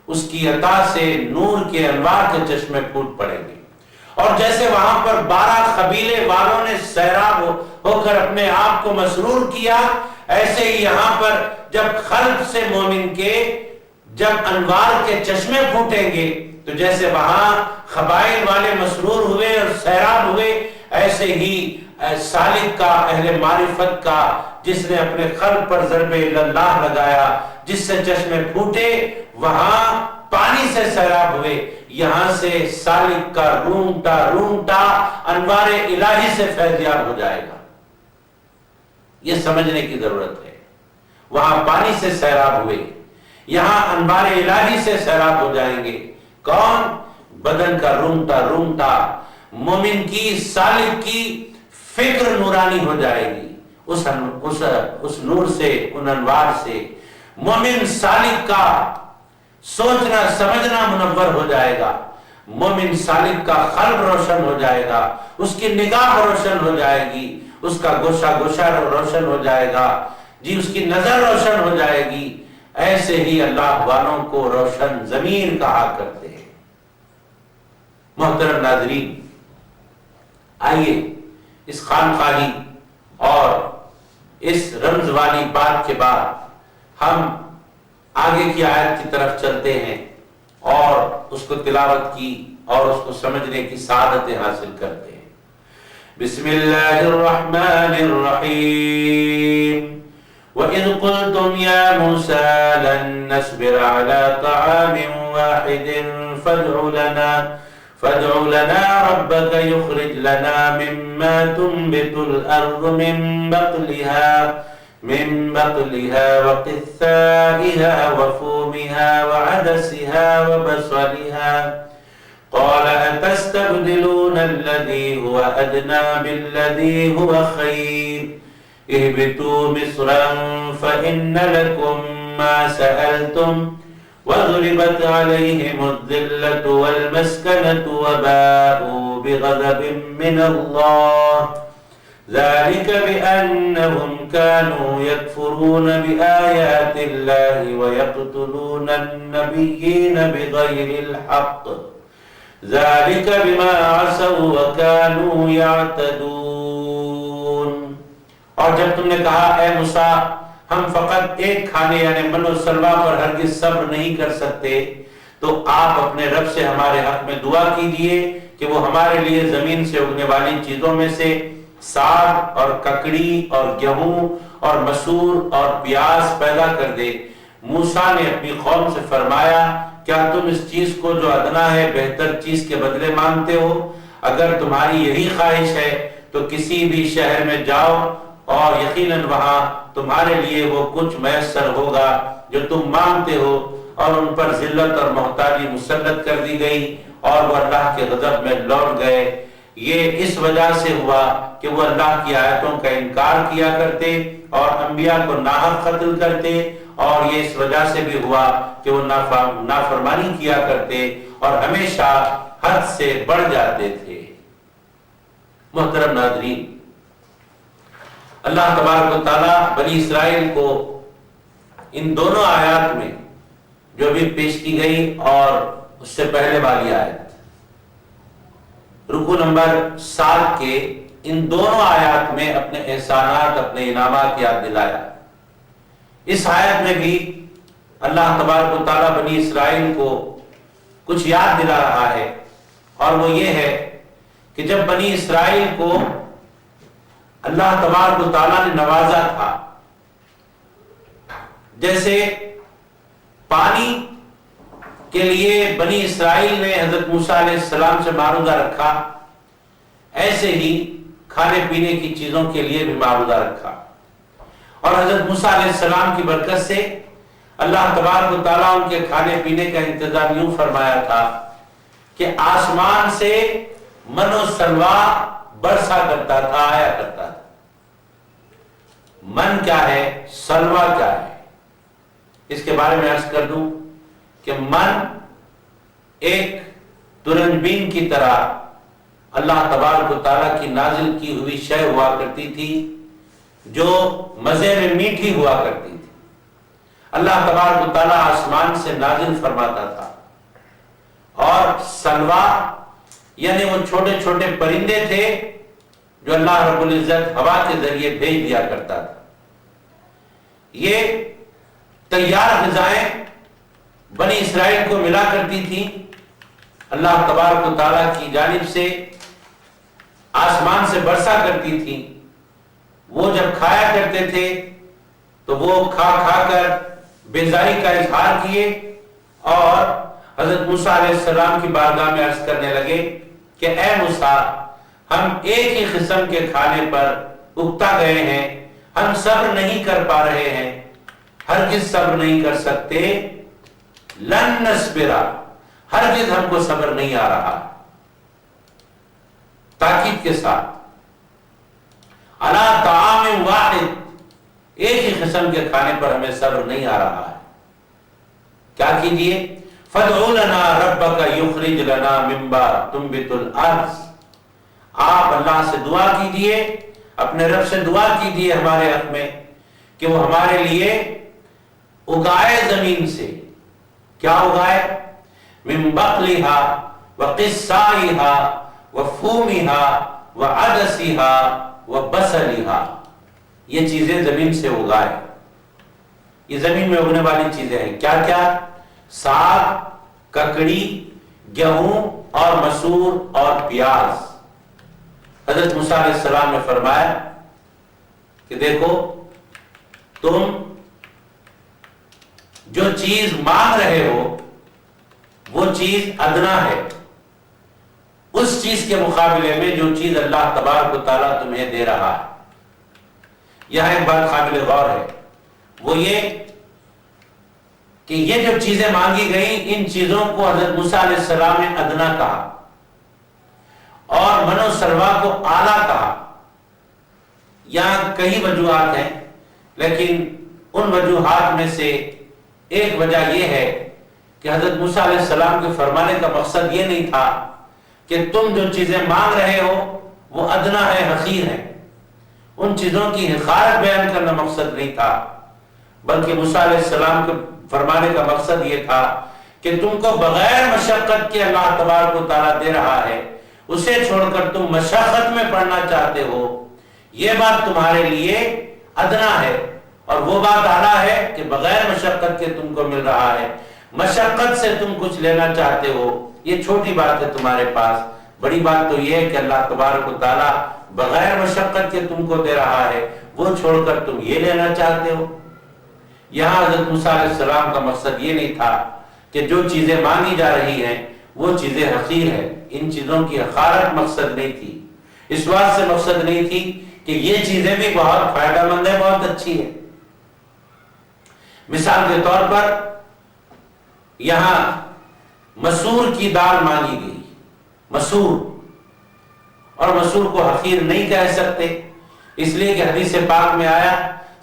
اس کی عطا سے نور کے انوار کے چشمے پھوٹ پڑیں گے۔ اور جیسے وہاں پر 12 قبیلے والوں نے سیراب ہو کر اپنے آپ کو مسرور کیا، ایسے ہی یہاں پر جب خلق سے مومن کے جب انوار کے چشمے پھوٹیں گے تو جیسے وہاں قبائل والے مسرور ہوئے اور سیراب ہوئے، ایسے ہی سالک کا، اہل معرفت کا، جس نے اپنے خلق پر ضرب اللہ لگایا، جس سے چشمے پھوٹے، وہاں پانی سے سیراب ہوئے، یہاں سے سالک کا رونگٹا رونگٹا انوار الہی سے فیضیاب ہو جائے گا۔ یہ سمجھنے کی ضرورت ہے۔ وہاں پانی سے سیراب ہوئے، یہاں انوار الہی سے سیراب ہو جائیں گے۔ کون؟ بدن کا رونگٹا رونگٹا، مومن کی، سالک کی فکر نورانی ہو جائے گی اس نور سے، ان انوار سے۔ مومن سالک کا سوچنا سمجھنا منور ہو جائے گا، مومن سالک کا قلب روشن ہو جائے گا، اس کی نگاہ روشن ہو جائے گی، اس کا گوشہ گوشہ روشن ہو جائے گا، جی اس کی نظر روشن ہو جائے گی۔ ایسے ہی اللہ والوں کو روشن ضمیر کہا کرتے ہیں۔ محترم ناظرین، آئیے اس خانقاہی اور اس رمز والی بات کے بعد ہم آگے کی آیت کی طرف چلتے ہیں اور اس کو تلاوت کی اور اس کو سمجھنے کی سعادتیں حاصل کرتے ہیں۔ بسم اللہ الرحمن الرحیم وَإِذْ قُلْتُمْ يَا مُوسَى لَن نَّصْبِرَ عَلَى طَعَامٍ وَاحِدٍ فادع لنا ربك يخرج لنا مما تنبت الأرض من بقلها وقثائها وفومها وعدسها وبصلها قال أتستبدلون الذي هو أدنى بالذي هو خير اهبطوا مصرا فإن لكم ما سألتم وضربت عليهم الذلة والمسكنة وباءوا بغضب من الله ذلك بأنهم كانوا يكفرون بآيات الله ويقتلون النبيين بغير الحق ذلك بما عصوا وكانوا يعتدون. اور جب تم نے کہا اے موسیٰ ہم فقط ایک کھانے یعنی من و سلوہ پر ہرگز صبر نہیں کر سکتے تو آپ اپنے رب سے ہمارے حق میں دعا کیجئے کہ وہ ہمارے لیے زمین سے اگنے والی چیزوں میں سے ساگ اور ککڑی اور گیہوں اور مسور اور پیاز پیدا کر دے. موسیٰ نے اپنی قوم سے فرمایا کیا تم اس چیز کو جو ادنا ہے بہتر چیز کے بدلے مانگتے ہو؟ اگر تمہاری یہی خواہش ہے تو کسی بھی شہر میں جاؤ اور یقیناً وہاں تمہارے لیے وہ کچھ میسر ہوگا جو تم مانگتے ہو. اور ان پر ذلت اور محتاجی مسلط کر دی گئی اور وہ اللہ کے غضب میں لوٹ گئے. یہ اس وجہ سے ہوا کہ وہ اللہ کی آیتوں کا انکار کیا کرتے اور انبیاء کو ناحق قتل کرتے اور یہ اس وجہ سے بھی ہوا کہ وہ نافرمانی کیا کرتے اور ہمیشہ حد سے بڑھ جاتے تھے. محترم ناظرین، اللہ تبارک و تعالیٰ بنی اسرائیل کو ان دونوں آیات میں جو بھی پیش کی گئی اور اس سے پہلے والی آیت رکوع نمبر 7 کے ان دونوں آیات میں اپنے احسانات اپنے انعامات یاد دلایا. اس آیت میں بھی اللہ تبارک و تعالیٰ بنی اسرائیل کو کچھ یاد دلا رہا ہے اور وہ یہ ہے کہ جب بنی اسرائیل کو اللہ تبارک و تعالیٰ نے نوازا تھا، جیسے پانی کے لیے بنی اسرائیل نے حضرت موسیٰ علیہ السلام سے معروضہ رکھا، ایسے ہی کھانے پینے کی چیزوں کے لیے بھی معروضہ رکھا. اور حضرت موسیٰ علیہ السلام کی برکت سے اللہ تبارک و تعالیٰ ان کے کھانے پینے کا انتظام یوں فرمایا تھا کہ آسمان سے من و سلوہ برسا کرتا تھا، آیا کرتا تھا. من کیا ہے، سلوہ کیا ہے، اس کے بارے میں عرض کر دوں کہ من ایک ترنجبین کی طرح اللہ تبارک و تعالیٰ کی نازل کی ہوئی شے ہوا کرتی تھی جو مزے میں میٹھی ہوا کرتی تھی. اللہ تبارک و تعالیٰ آسمان سے نازل فرماتا تھا. اور سلوہ یعنی وہ چھوٹے چھوٹے پرندے تھے جو اللہ رب العزت ہوا کے ذریعے بھیج دیا کرتا تھا. یہ تیار غذائیں بنی اسرائیل کو ملا کرتی تھی، اللہ تبارک و تعالیٰ کی جانب سے آسمان سے برسا کرتی تھی. وہ جب کھایا کرتے تھے تو وہ کھا کر بیزاری کا اظہار کیے اور حضرت موسیٰ علیہ السلام کی بارگاہ میں عرض کرنے لگے کہ اے موسیٰ، ہم ایک ہی قسم کے کھانے پر اکتا گئے ہیں، ہم صبر نہیں کر پا رہے ہیں، ہرگز صبر نہیں کر سکتے. لن نصبرا، ہرگز ہم کو صبر نہیں آ رہا. تاکید کے ساتھ علی طعام واحد، ایک ہی قسم کے کھانے پر ہمیں صبر نہیں آ رہا ہے. کیا کیجئے؟ فادع لنا ربک یخرج لنا مما تنبت الارض، آپ اللہ سے دعا کیجئے، اپنے رب سے دعا کیجئے ہمارے حق میں کہ وہ ہمارے لیے اگائے زمین سے. کیا اگائے؟ من بقلها وقثائها وفومها وعدسها وبصلها، یہ چیزیں زمین سے اگائے. یہ زمین میں اگنے والی چیزیں ہیں. کیا کیا؟ ساگ، ککڑی، گیہوں اور مسور اور پیاز. حضرت موسیٰ علیہ السلام نے فرمایا کہ دیکھو تم جو چیز مانگ رہے ہو وہ چیز ادنا ہے اس چیز کے مقابلے میں جو چیز اللہ تبارک و تعالیٰ تمہیں دے رہا ہے. یہاں ایک بات قابل غور ہے، وہ یہ کہ یہ جو چیزیں مانگی گئیں ان چیزوں کو حضرت موسیٰ علیہ السلام نے ادنا کہا اور منو سلوا کو اعلیٰ کہا. یہاں کئی وجوہات ہیں، لیکن ان وجوہات میں سے ایک وجہ یہ ہے کہ حضرت موسیٰ علیہ السلام کے فرمانے کا مقصد یہ نہیں تھا کہ تم جو چیزیں مانگ رہے ہو وہ ادنا ہے، حقیر ہے. ان چیزوں کی حقارت بیان کرنا مقصد نہیں تھا، بلکہ موسیٰ علیہ السلام کے فرمانے کا مقصد یہ تھا کہ تم کو بغیر مشقت کے اللہ تبارک و تعالیٰ دے رہا ہے، اسے چھوڑ کر تم مشقت میں پڑھنا چاہتے ہو، یہ بات تمہارے لیے ادنا ہے. اور وہ بات اعلیٰ ہے کہ بغیر مشقت کے تم کو مل رہا ہے. مشقت سے تم کچھ لینا چاہتے ہو، یہ چھوٹی بات ہے تمہارے پاس. بڑی بات تو یہ ہے کہ اللہ تبارک و تعالیٰ بغیر مشقت کے تم کو دے رہا ہے، وہ چھوڑ کر تم یہ لینا چاہتے ہو. یہاں حضرت موسیٰ علیہ السلام کا مقصد یہ نہیں تھا کہ جو چیزیں مانگی جا رہی ہیں وہ چیزیں حقیر ہیں، ان چیزوں کی حقارت مقصد نہیں تھی. اس بات سے مقصد نہیں تھی کہ یہ چیزیں بھی بہت فائدہ مند ہیں، بہت اچھی ہیں. مثال کے طور پر یہاں مسور کی دال مانگی گئی، مسور، اور مسور کو حقیر نہیں کہہ سکتے، اس لیے کہ حدیث پاک میں آیا،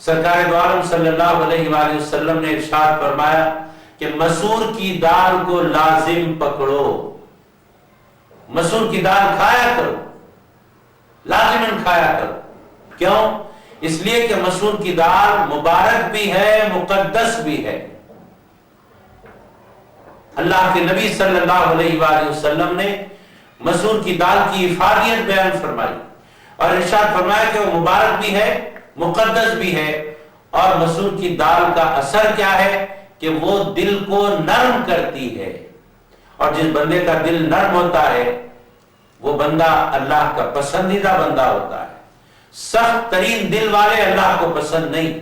سرکار دو عالم صلی اللہ علیہ وآلہ وسلم نے ارشاد فرمایا کہ مسور کی دال کو لازم پکڑو، مسور کی دال کھایا کرو، لازماً کھایا کرو. کیوں؟ اس لیے کہ مسور کی دال مبارک بھی ہے، مقدس بھی ہے. اللہ کے نبی صلی اللہ علیہ وآلہ وسلم نے مسور کی دال کی افادیت بیان فرمائی اور ارشاد فرمایا کہ وہ مبارک بھی ہے، مقدس بھی ہے. اور مسور کی دال کا اثر کیا ہے کہ وہ دل کو نرم کرتی ہے، اور جس بندے کا دل نرم ہوتا ہے وہ بندہ اللہ کا پسندیدہ بندہ ہوتا ہے. سخت ترین دل والے اللہ کو پسند نہیں،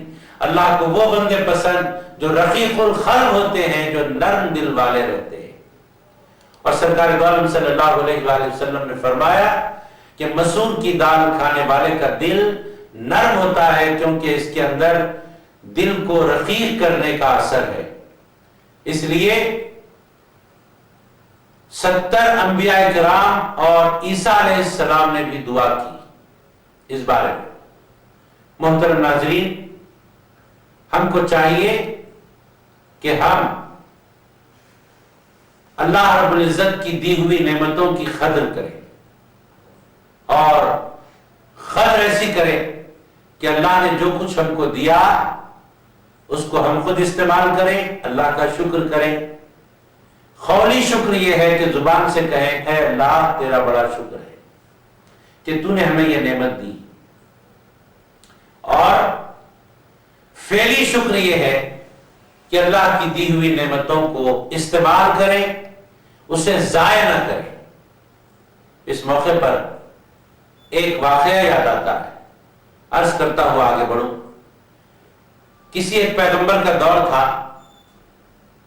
اللہ کو وہ بندے پسند جو رقیق القلب ہوتے ہیں، جو نرم دل والے رہتے ہیں. اور سرکار دو عالم صلی اللہ علیہ وآلہ وسلم نے فرمایا کہ مسور کی دال کھانے والے کا دل نرم ہوتا ہے کیونکہ اس کے اندر دل کو رقیق کرنے کا اثر ہے. اس لیے 70 انبیاء کرام اور عیسیٰ علیہ السلام نے بھی دعا کی اس بارے میں. محترم ناظرین، ہم کو چاہیے کہ ہم اللہ رب العزت کی دی ہوئی نعمتوں کی قدر کریں، اور قدر ایسی کریں کہ اللہ نے جو کچھ ہم کو دیا اس کو ہم خود استعمال کریں، اللہ کا شکر کریں. قولی شکر یہ ہے کہ زبان سے کہیں اے اللہ تیرا بڑا شکر ہے کہ تو نے ہمیں یہ نعمت دی. اور فعلی شکر یہ ہے کہ اللہ کی دی ہوئی نعمتوں کو استعمال کریں، اسے ضائع نہ کریں. اس موقع پر ایک واقعہ یاد آتا ہے، عرض کرتا ہوا آگے بڑھوں. کسی ایک پیغمبر کا دور تھا،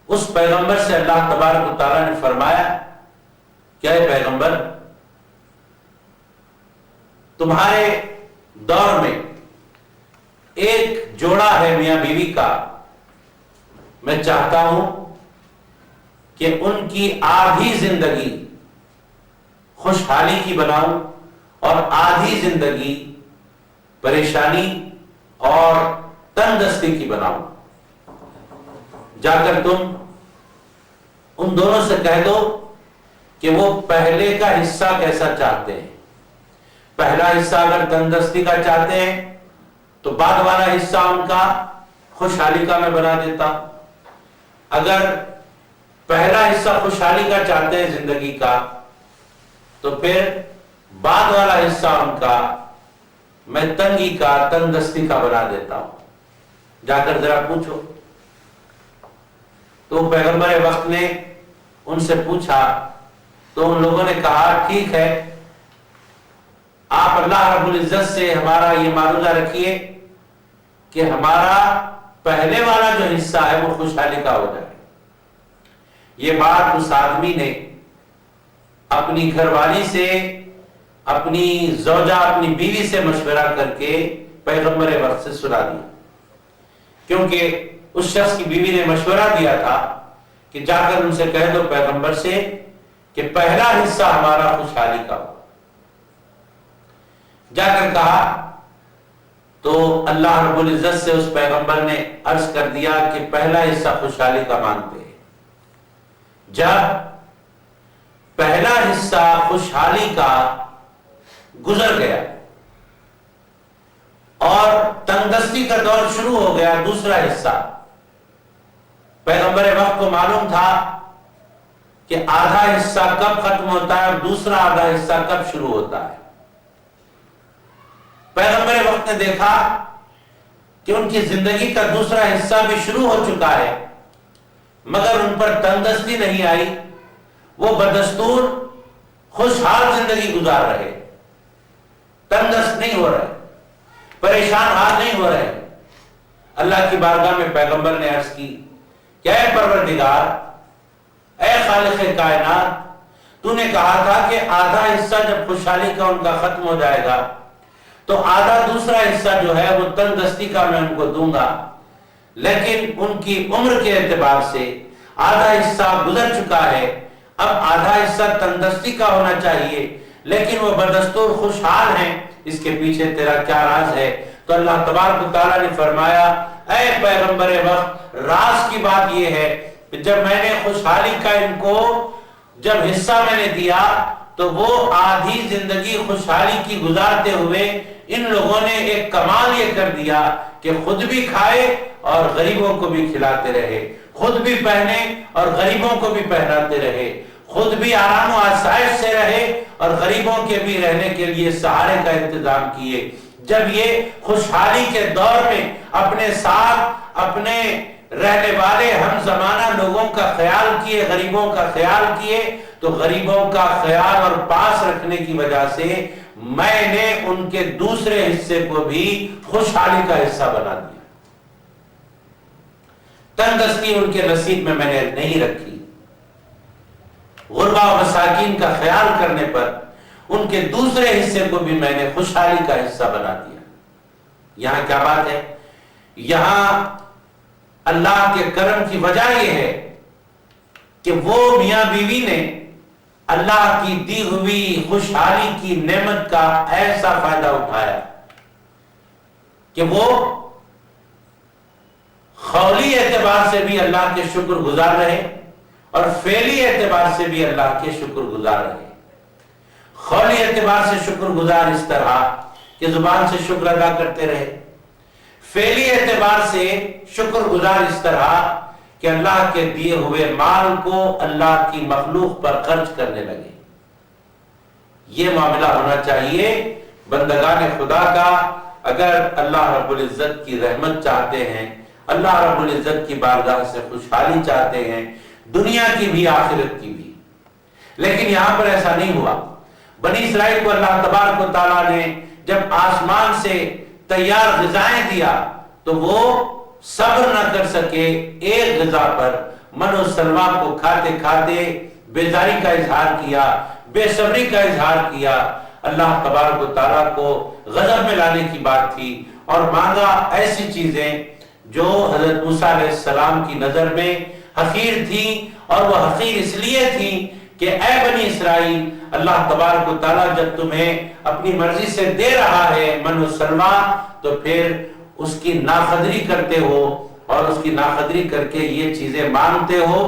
اس پیغمبر سے اللہ تبارک و تعالیٰ نے فرمایا کہ اے پیغمبر، تمہارے دور میں ایک جوڑا ہے میاں بیوی کا، میں چاہتا ہوں کہ ان کی آدھی زندگی خوشحالی کی بناؤں اور آدھی زندگی پریشانی اور تنگدستی کی بناؤں. جا کر تم ان دونوں سے کہہ دو کہ وہ پہلے کا حصہ کیسا چاہتے ہیں. پہلا حصہ اگر تندرستی کا چاہتے ہیں تو بعد والا حصہ ان کا خوشحالی کا میں بنا دیتا ہوں. اگر پہلا حصہ خوشحالی کا چاہتے ہیں زندگی کا تو پھر بعد والا حصہ ان کا میں تنگی کا، تندرستی کا بنا دیتا ہوں. جا کر ذرا پوچھو. تو پیغمبر وقت نے ان سے پوچھا تو ان لوگوں نے کہا ٹھیک ہے، آپ اللہ رب العزت سے ہمارا یہ معروضہ رکھیے کہ ہمارا پہلے والا جو حصہ ہے وہ خوشحالی کا ہو جائے۔ یہ بات اس آدمی نے اپنی گھر والی سے، اپنی زوجہ، اپنی بیوی سے مشورہ کر کے پیغمبر وقت سے سنا دیا، کیونکہ اس شخص کی بیوی نے مشورہ دیا تھا کہ جا کر ان سے کہہ دو پیغمبر سے کہ پہلا حصہ ہمارا خوشحالی کا ہو۔ جا کر کہا تو اللہ رب العزت سے اس پیغمبر نے عرض کر دیا کہ پہلا حصہ خوشحالی کا مانتے ہیں۔ جب پہلا حصہ خوشحالی کا گزر گیا اور تنگدستی کا دور شروع ہو گیا، دوسرا حصہ، پیغمبر وقت کو معلوم تھا کہ آدھا حصہ کب ختم ہوتا ہے اور دوسرا آدھا حصہ کب شروع ہوتا ہے۔ پیغمبر وقت نے دیکھا کہ ان کی زندگی کا دوسرا حصہ بھی شروع ہو چکا ہے، مگر ان پر تنگدستی نہیں آئی، وہ بدستور خوشحال زندگی گزار رہے، تنگدست نہیں ہو رہے، پریشان حال نہیں ہو رہے۔ اللہ کی بارگاہ میں پیغمبر نے عرض کی کہ اے پروردگار، اے خالق کائنات، تو نے کہا تھا کہ آدھا حصہ جب خوشحالی کا ان کا ختم ہو جائے گا تو آدھا دوسرا حصہ جو ہے وہ تنگدستی کا میں ان کو دوں گا، لیکن ان کی عمر کے اعتبار سے آدھا حصہ گزر چکا ہے، اب آدھا حصہ تنگدستی کا ہونا چاہیے، لیکن وہ بدستور خوشحال ہیں، اس کے پیچھے تیرا کیا راز ہے؟ تو اللہ تبارک و تعالیٰ نے فرمایا اے پیغمبر وقت، راز کی بات یہ ہے کہ جب میں نے خوشحالی کا ان کو جب حصہ میں نے دیا تو وہ آدھی زندگی خوشحالی کی گزارتے ہوئے ان لوگوں نے ایک کمال یہ کر دیا کہ خود بھی کھائے اور غریبوں کو بھی کھلاتے رہے، خود بھی پہنے اور غریبوں کو بھی پہناتے رہے، خود بھی آرام و آسائش سے رہے اور غریبوں کے بھی رہنے کے لیے سہارے کا انتظام کیے۔ جب یہ خوشحالی کے دور میں اپنے ساتھ اپنے رہنے والے ہم زمانہ لوگوں کا خیال کیے، غریبوں کا خیال کیے، تو غریبوں کا خیال اور پاس رکھنے کی وجہ سے میں نے ان کے دوسرے حصے کو بھی خوشحالی کا حصہ بنا دیا۔ تنگدستی ان کے نصیب میں نے نہیں رکھی، غربا و مساکین کا خیال کرنے پر ان کے دوسرے حصے کو بھی میں نے خوشحالی کا حصہ بنا دیا۔ یہاں کیا بات ہے؟ یہاں اللہ کے کرم کی وجہ یہ ہے کہ وہ میاں بیوی نے اللہ کی دی ہوئی خوشحالی کی نعمت کا ایسا فائدہ اٹھایا کہ وہ قولی اعتبار سے بھی اللہ کے شکر گزار رہے اور فعلی اعتبار سے بھی اللہ کے شکر گزار رہے۔ قولی اعتبار سے شکر گزار اس طرح کہ زبان سے شکر ادا کرتے رہے، فعلی اعتبار سے شکر گزار اس طرح کہ اللہ کے دیے ہوئے مال کو اللہ کی مخلوق پر خرچ کرنے لگے۔ یہ معاملہ ہونا چاہیے بندگان خدا کا۔ اگر اللہ رب العزت کی رحمت چاہتے ہیں، اللہ رب العزت کی بارگاہ سے خوشحالی چاہتے ہیں، دنیا کی بھی آخرت کی بھی۔ لیکن یہاں پر ایسا نہیں ہوا۔ بنی اسرائیل کو اللہ تبارک و تعالیٰ نے جب آسمان سے تیار غذائیں دیا تو وہ صبر نہ کر سکے ایک غذا پر، من و سلوا کو کھاتے کھاتے بیزاری کا اظہار کیا، بے صبری کا اظہار کیا۔ اللہ تبارک و تعالیٰ کو غضب میں لانے کی بات تھی اور مانگا ایسی چیزیں جو حضرت موسیٰ علیہ السلام کی نظر میں حقیر تھیں، اور وہ حقیر اس لیے تھیں کہ اے بنی اسرائیل، اللہ تبارک و تعالیٰ جب تمہیں اپنی مرضی سے دے رہا ہے من و سلوا تو پھر اس کی ناقدری کرتے ہو اور اس کی ناقدری کر کے یہ چیزیں مانگتے ہو۔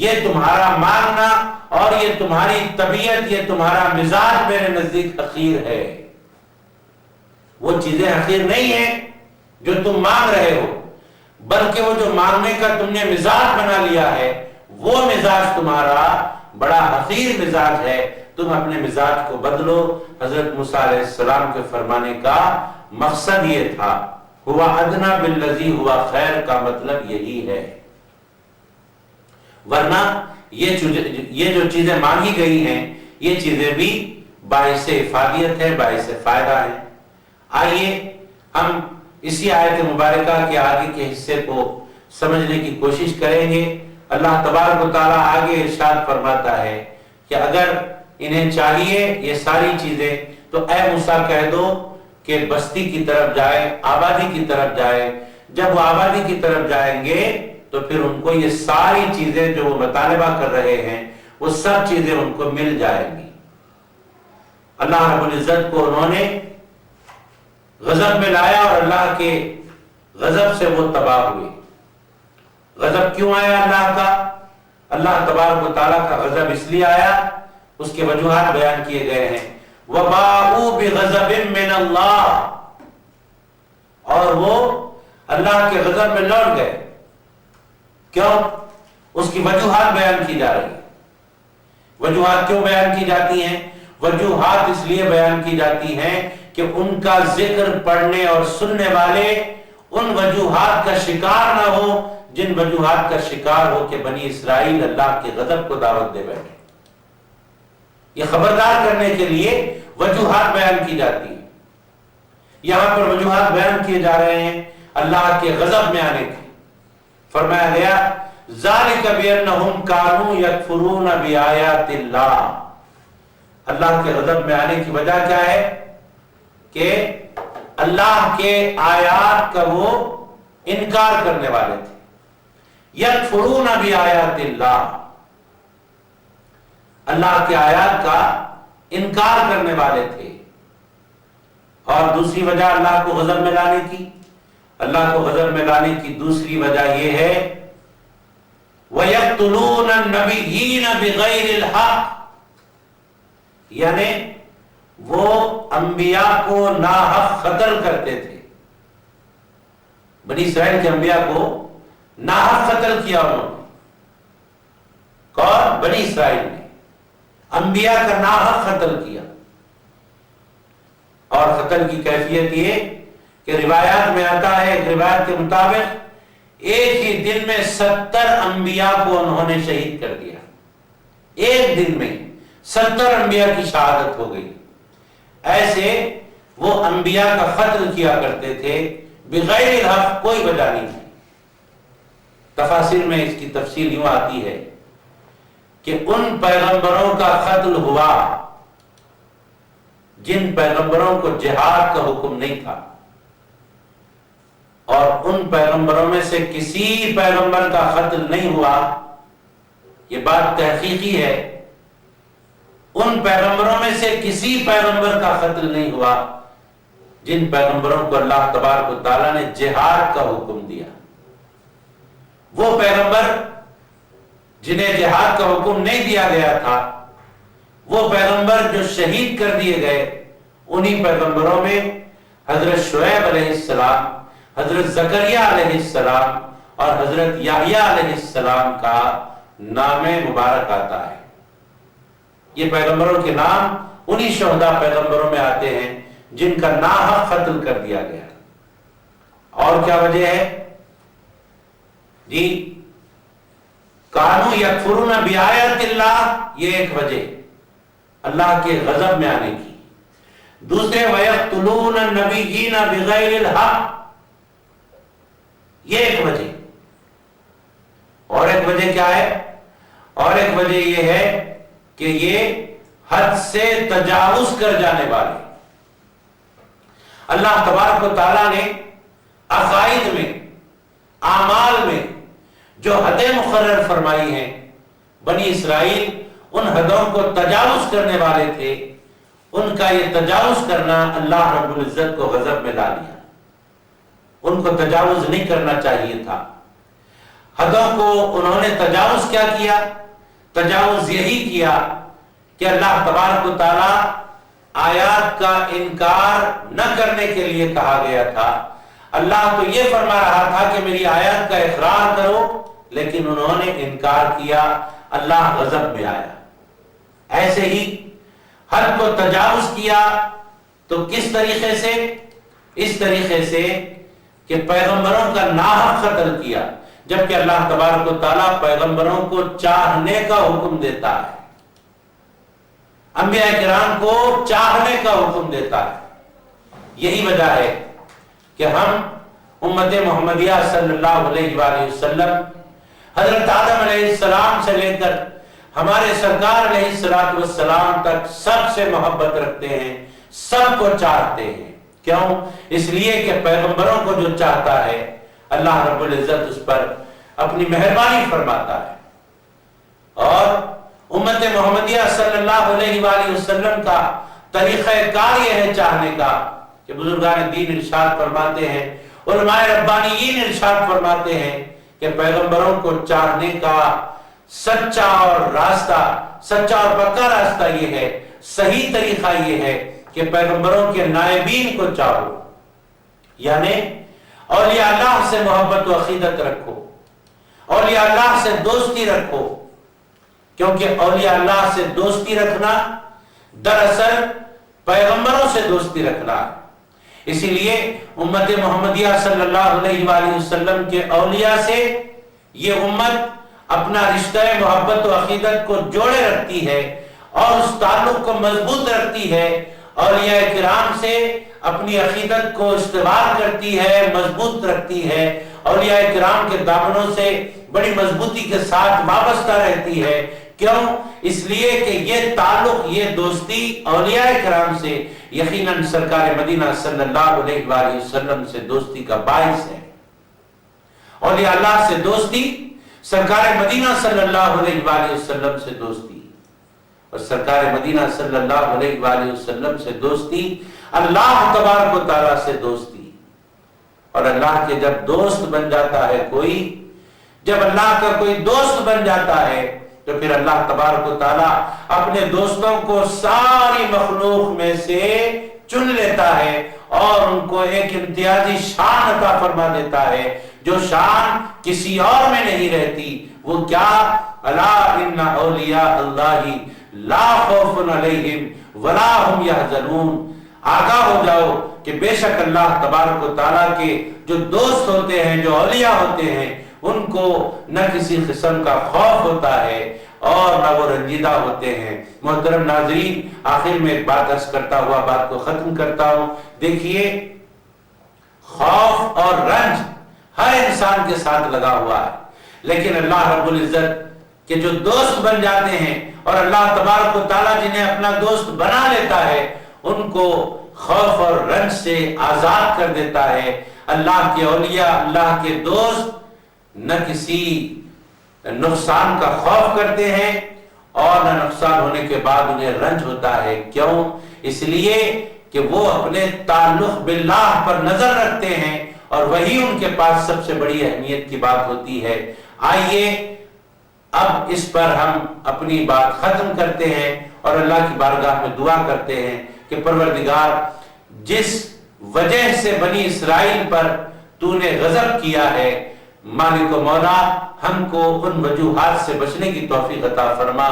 یہ تمہارا مانگنا اور یہ تمہاری طبیعت، یہ تمہارا مزاج میرے نزدیک حقیر ہے۔ وہ چیزیں حقیر نہیں ہیں جو تم مانگ رہے ہو، بلکہ وہ جو مانگنے کا تم نے مزاج بنا لیا ہے وہ مزاج تمہارا بڑا حقیر مزاج ہے۔ تم اپنے مزاج کو بدلو۔ حضرت موسیٰ علیہ السلام کے فرمانے کا مقصد یہ تھا، ہوا ادنا بالذی ہوا خیر کا مطلب یہی ہے۔ ورنہ یہ جو چیزیں مانگی گئی ہیں یہ چیزیں بھی باعث افادیت ہے، باعث فائدہ ہے۔ آئیے ہم اسی آیت مبارکہ کے آگے کے حصے کو سمجھنے کی کوشش کریں گے۔ اللہ تبارک و تعالیٰ آگے ارشاد فرماتا ہے کہ اگر انہیں چاہیے یہ ساری چیزیں تو اے موسیٰ کہہ دو کہ بستی کی طرف جائیں، آبادی کی طرف جائیں۔ جب وہ آبادی کی طرف جائیں گے تو پھر ان کو یہ ساری چیزیں جو وہ مطالبہ کر رہے ہیں وہ سب چیزیں ان کو مل جائیں گی۔ اللہ رب العزت کو انہوں نے غضب میں لایا اور اللہ کے غضب سے وہ تباہ ہوئے۔ غضب کیوں آیا اللہ کا؟ اللہ تبارک و تعالیٰ کا غضب اس لیے آیا، اس کے وجوہات بیان کیے گئے ہیں۔ وَبَاءُوا بِغَضَبٍ مِّنَ اللَّهِ، اور وہ اللہ کے غضب میں لوٹ گئے۔ کیوں؟ اس کی وجوہات بیان کی جا رہی ہیں۔ وجوہات کیوں بیان کی جاتی ہیں؟ وجوہات اس لیے بیان کی جاتی ہیں کہ ان کا ذکر پڑھنے اور سننے والے ان وجوہات کا شکار نہ ہو جن وجوہات کا شکار ہو کہ بنی اسرائیل اللہ کے غضب کو دعوت دے بیٹھے۔ یہ خبردار کرنے کے لیے وجوہات بیان کی جاتی ہیں۔ یہاں پر وجوہات بیان کیے جا رہے ہیں اللہ کے غضب میں آنے کی۔ فرمایا گیا ذالک بانہم کانوا یکفرون بآیات اللہ، اللہ کے غضب میں آنے کی وجہ کیا ہے کہ اللہ کے آیات کا وہ انکار کرنے والے تھے۔ یکفرون بآیات اللہ، اللہ کے آیات کا انکار کرنے والے تھے۔ اور دوسری وجہ اللہ کو غضب میں لانے کی، اللہ کو غضب میں لانے کی دوسری وجہ یہ ہے وَيَقْتُلُونَ النَّبِيِّينَ بِغَيْرِ الْحَقِّ، یعنی وہ انبیاء کو ناحق قتل کرتے تھے۔ بنی اسرائیل کے انبیاء کو ناحق قتل کیا انہوں نے۔ کون؟ بنی اسرائیل نے انبیاء کا ناحق قتل کیا۔ اور قتل کی کیفیت یہ کہ روایات میں آتا ہے، ایک روایت کے مطابق ایک ہی دن میں 70 انبیاء کو انہوں نے شہید کر دیا۔ ایک دن میں 70 انبیاء کی شہادت ہو گئی۔ ایسے وہ انبیاء کا قتل کیا کرتے تھے بغیر الحق، کوئی وجہ نہیں تھی۔ تفاسیر میں اس کی تفصیل یوں آتی ہے کہ ان پیغمبروں کا قتل ہوا جن پیغمبروں کو جہاد کا حکم نہیں تھا، اور ان پیغمبروں میں سے کسی پیغمبر کا قتل نہیں ہوا، یہ بات تحقیقی ہے، ان پیغمبروں میں سے کسی پیغمبر کا قتل نہیں ہوا جن پیغمبروں کو اللہ تبارک و تعالیٰ نے جہاد کا حکم دیا۔ وہ پیغمبر جنہیں جہاد کا حکم نہیں دیا گیا تھا، وہ پیغمبر جو شہید کر دیے گئے، انہی پیغمبروں میں حضرت شعیب علیہ السلام، حضرت زکریا علیہ السلام اور حضرت یحییٰ علیہ السلام کا نام مبارک آتا ہے۔ یہ پیغمبروں کے نام انہی شہداء پیغمبروں میں آتے ہیں جن کا ناحق قتل کر دیا گیا۔ اور کیا وجہ ہے؟ جی کانوا یکفرون بآیات اللہ، یہ ایک وجہ اللہ کے غضب میں آنے کی۔ دوسرے وَيَقْتُلُونَ النَّبِيِّينَ بِغَيْرِ الْحَقِّ، یہ ایک وجہ۔ اور ایک وجہ کیا ہے؟ اور ایک وجہ یہ ہے کہ یہ حد سے تجاوز کر جانے والے۔ اللہ تبارک و تعالیٰ نے عقائد میں، اعمال میں جو حدیں مقرر فرمائی ہیں، بنی اسرائیل ان حدوں کو تجاوز کرنے والے تھے۔ ان کا یہ تجاوز کرنا اللہ رب العزت کو غضب میں لا لیا۔ ان کو تجاوز نہیں کرنا چاہیے تھا۔ حدوں کو انہوں نے تجاوز کیا کیا؟ تجاوز یہی کیا کہ اللہ تبارک و تعالیٰ آیات کا انکار نہ کرنے کے لیے کہا گیا تھا۔ اللہ تو یہ فرما رہا تھا کہ میری آیات کا اقرار کرو، لیکن انہوں نے انکار کیا، اللہ غضب میں آیا۔ ایسے ہی حد کو تجاوز کیا تو کس طریقے سے؟ اس طریقے سے کہ پیغمبروں کا ناحق قتل کیا، جبکہ اللہ تبارک و تعالیٰ پیغمبروں کو چاہنے کا حکم دیتا ہے، انبیاء کرام کو چاہنے کا حکم دیتا ہے۔ یہی وجہ ہے کہ ہم امت محمدیہ صلی اللہ علیہ وآلہ وسلم حضرت آدم علیہ السلام سے لے کر ہمارے سرکار علیہ السلام تک سب سے محبت رکھتے ہیں، سب کو چاہتے ہیں۔ کیوں؟ اس لیے کہ پیغمبروں کو جو چاہتا ہے اللہ رب العزت اس پر اپنی مہربانی فرماتا ہے۔ اور امت محمدیہ صلی اللہ علیہ وآلہ وسلم کا طریقہ کار یہ ہے چاہنے کا کہ بزرگان دین ارشاد فرماتے ہیں، علماء ربانیین ارشاد فرماتے ہیں کہ پیغمبروں کو چاہنے کا سچا اور پکا راستہ یہ ہے، صحیح طریقہ یہ ہے کہ پیغمبروں کے نائبین کو چاہو، یعنی اولیاء اللہ سے محبت و عقیدت رکھو، اولیاء اللہ سے دوستی رکھو، کیونکہ اولیاء اللہ سے دوستی رکھنا دراصل پیغمبروں سے دوستی رکھنا ہے۔ اسی لیے امت محمدیہ صلی اللہ علیہ وآلہ وسلم کے اولیاء سے یہ امت اپنا رشتہ محبت و عقیدت کو جوڑے رکھتی ہے اور اس تعلق کو مضبوط رکھتی ہے، اولیاء کرام سے اپنی عقیدت کو استوار کرتی ہے، مضبوط رکھتی ہے، اولیاء کرام کے دامنوں سے بڑی مضبوطی کے ساتھ وابستہ رہتی ہے۔ کیوں؟ اس لیے کہ یہ تعلق، یہ دوستی اولیاء کرام سے یقیناً سرکار مدینہ صلی اللہ علیہ وآلہ وسلم سے دوستی کا باعث ہے۔ اولیاء اللہ سے دوستی، سرکار مدینہ صلی اللہ علیہ وآلہ وسلم سے دوستی، اور سرکار مدینہ صلی اللہ علیہ وآلہ وسلم سے دوستی اللہ تبارک و تعالیٰ سے دوستی۔ اور اللہ کے جب دوست بن جاتا ہے کوئی، جب اللہ کا کوئی دوست بن جاتا ہے تو پھر اللہ تبارک و تعالیٰ اپنے دوستوں کو ساری مخلوق میں سے چن لیتا ہے اور ان کو ایک امتیازی شان عطا فرما دیتا ہے، جو شان کسی اور میں نہیں رہتی۔ وہ کیا؟ الا ان اولیاء اللہ لا خوف علیہم ولا هم يحزنون۔ آگاہ ہو جاؤ کہ بے شک اللہ تبارک و تعالیٰ کے جو دوست ہوتے ہیں، جو اولیاء ہوتے ہیں، ان کو نہ کسی قسم کا خوف ہوتا ہے اور نہ وہ رنجیدہ ہوتے ہیں۔ محترم ناظرین، آخر میں ایک بات عرض کرتا ہوا بات کو ختم کرتا ہوں۔ دیکھیے، خوف اور رنج ہر انسان کے ساتھ لگا ہوا ہے، لیکن اللہ رب العزت کے جو دوست بن جاتے ہیں اور اللہ تبارک و تعالیٰ جنہیں اپنا دوست بنا لیتا ہے، ان کو خوف اور رنج سے آزاد کر دیتا ہے۔ اللہ کے اولیاء، اللہ کے دوست نہ کسی نقصان کا خوف کرتے ہیں اور نہ نقصان ہونے کے بعد انہیں رنج ہوتا ہے۔ کیوں؟ اس لیے کہ وہ اپنے تعلق باللہ پر نظر رکھتے ہیں اور وہی ان کے پاس سب سے بڑی اہمیت کی بات ہوتی ہے۔ آئیے اب اس پر ہم اپنی بات ختم کرتے ہیں اور اللہ کی بارگاہ میں دعا کرتے ہیں کہ پروردگار، جس وجہ سے بنی اسرائیل پر تو نے غضب کیا ہے، مالک و مولا ہم کو ان وجوہات سے بچنے کی توفیق عطا فرما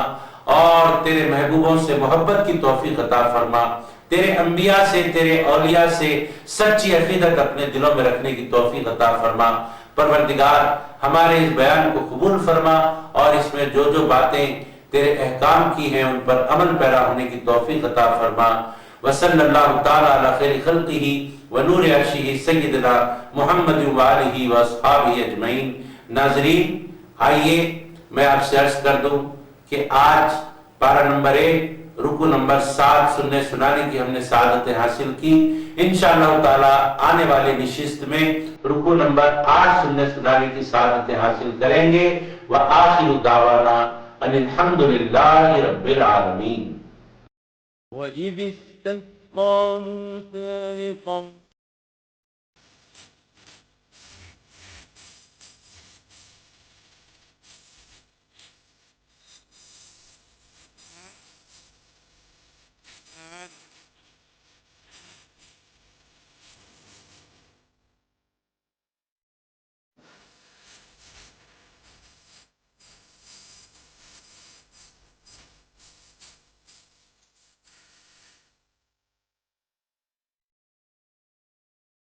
اور تیرے محبوبوں سے محبت کی توفیق عطا فرما، تیرے انبیاء سے، تیرے اولیاء سے سچی عقیدت اپنے دلوں میں رکھنے کی توفیق عطا فرما۔ پروردگار ہمارے اس بیان کو قبول فرما اور اس میں جو جو باتیں تیرے احکام کی ہیں ان پر عمل پیرا ہونے کی توفیق عطا فرما۔ وصلی اللہ تعالی علی خیر خلقہ ونور عرشہ سیدنا محمد وآلہ واصحابہ اجمعین۔ ناظرین، آئیے میں آپ سے عرض کر دوں کہ آج پارہ نمبر 1 رکو نمبر 7 سننے سنانے کی ہم نے سعادت حاصل کی۔ انشاءاللہ تعالی آنے والے نشست میں رکو نمبر 8 سننے سنانے کی سعادت حاصل کریں گے۔ وآخر دعوانا ان الحمدللہ رب العالمین۔ وَإِذِ اسْتَسْقَىٰ مُوسَىٰ لِقَوْمِهِ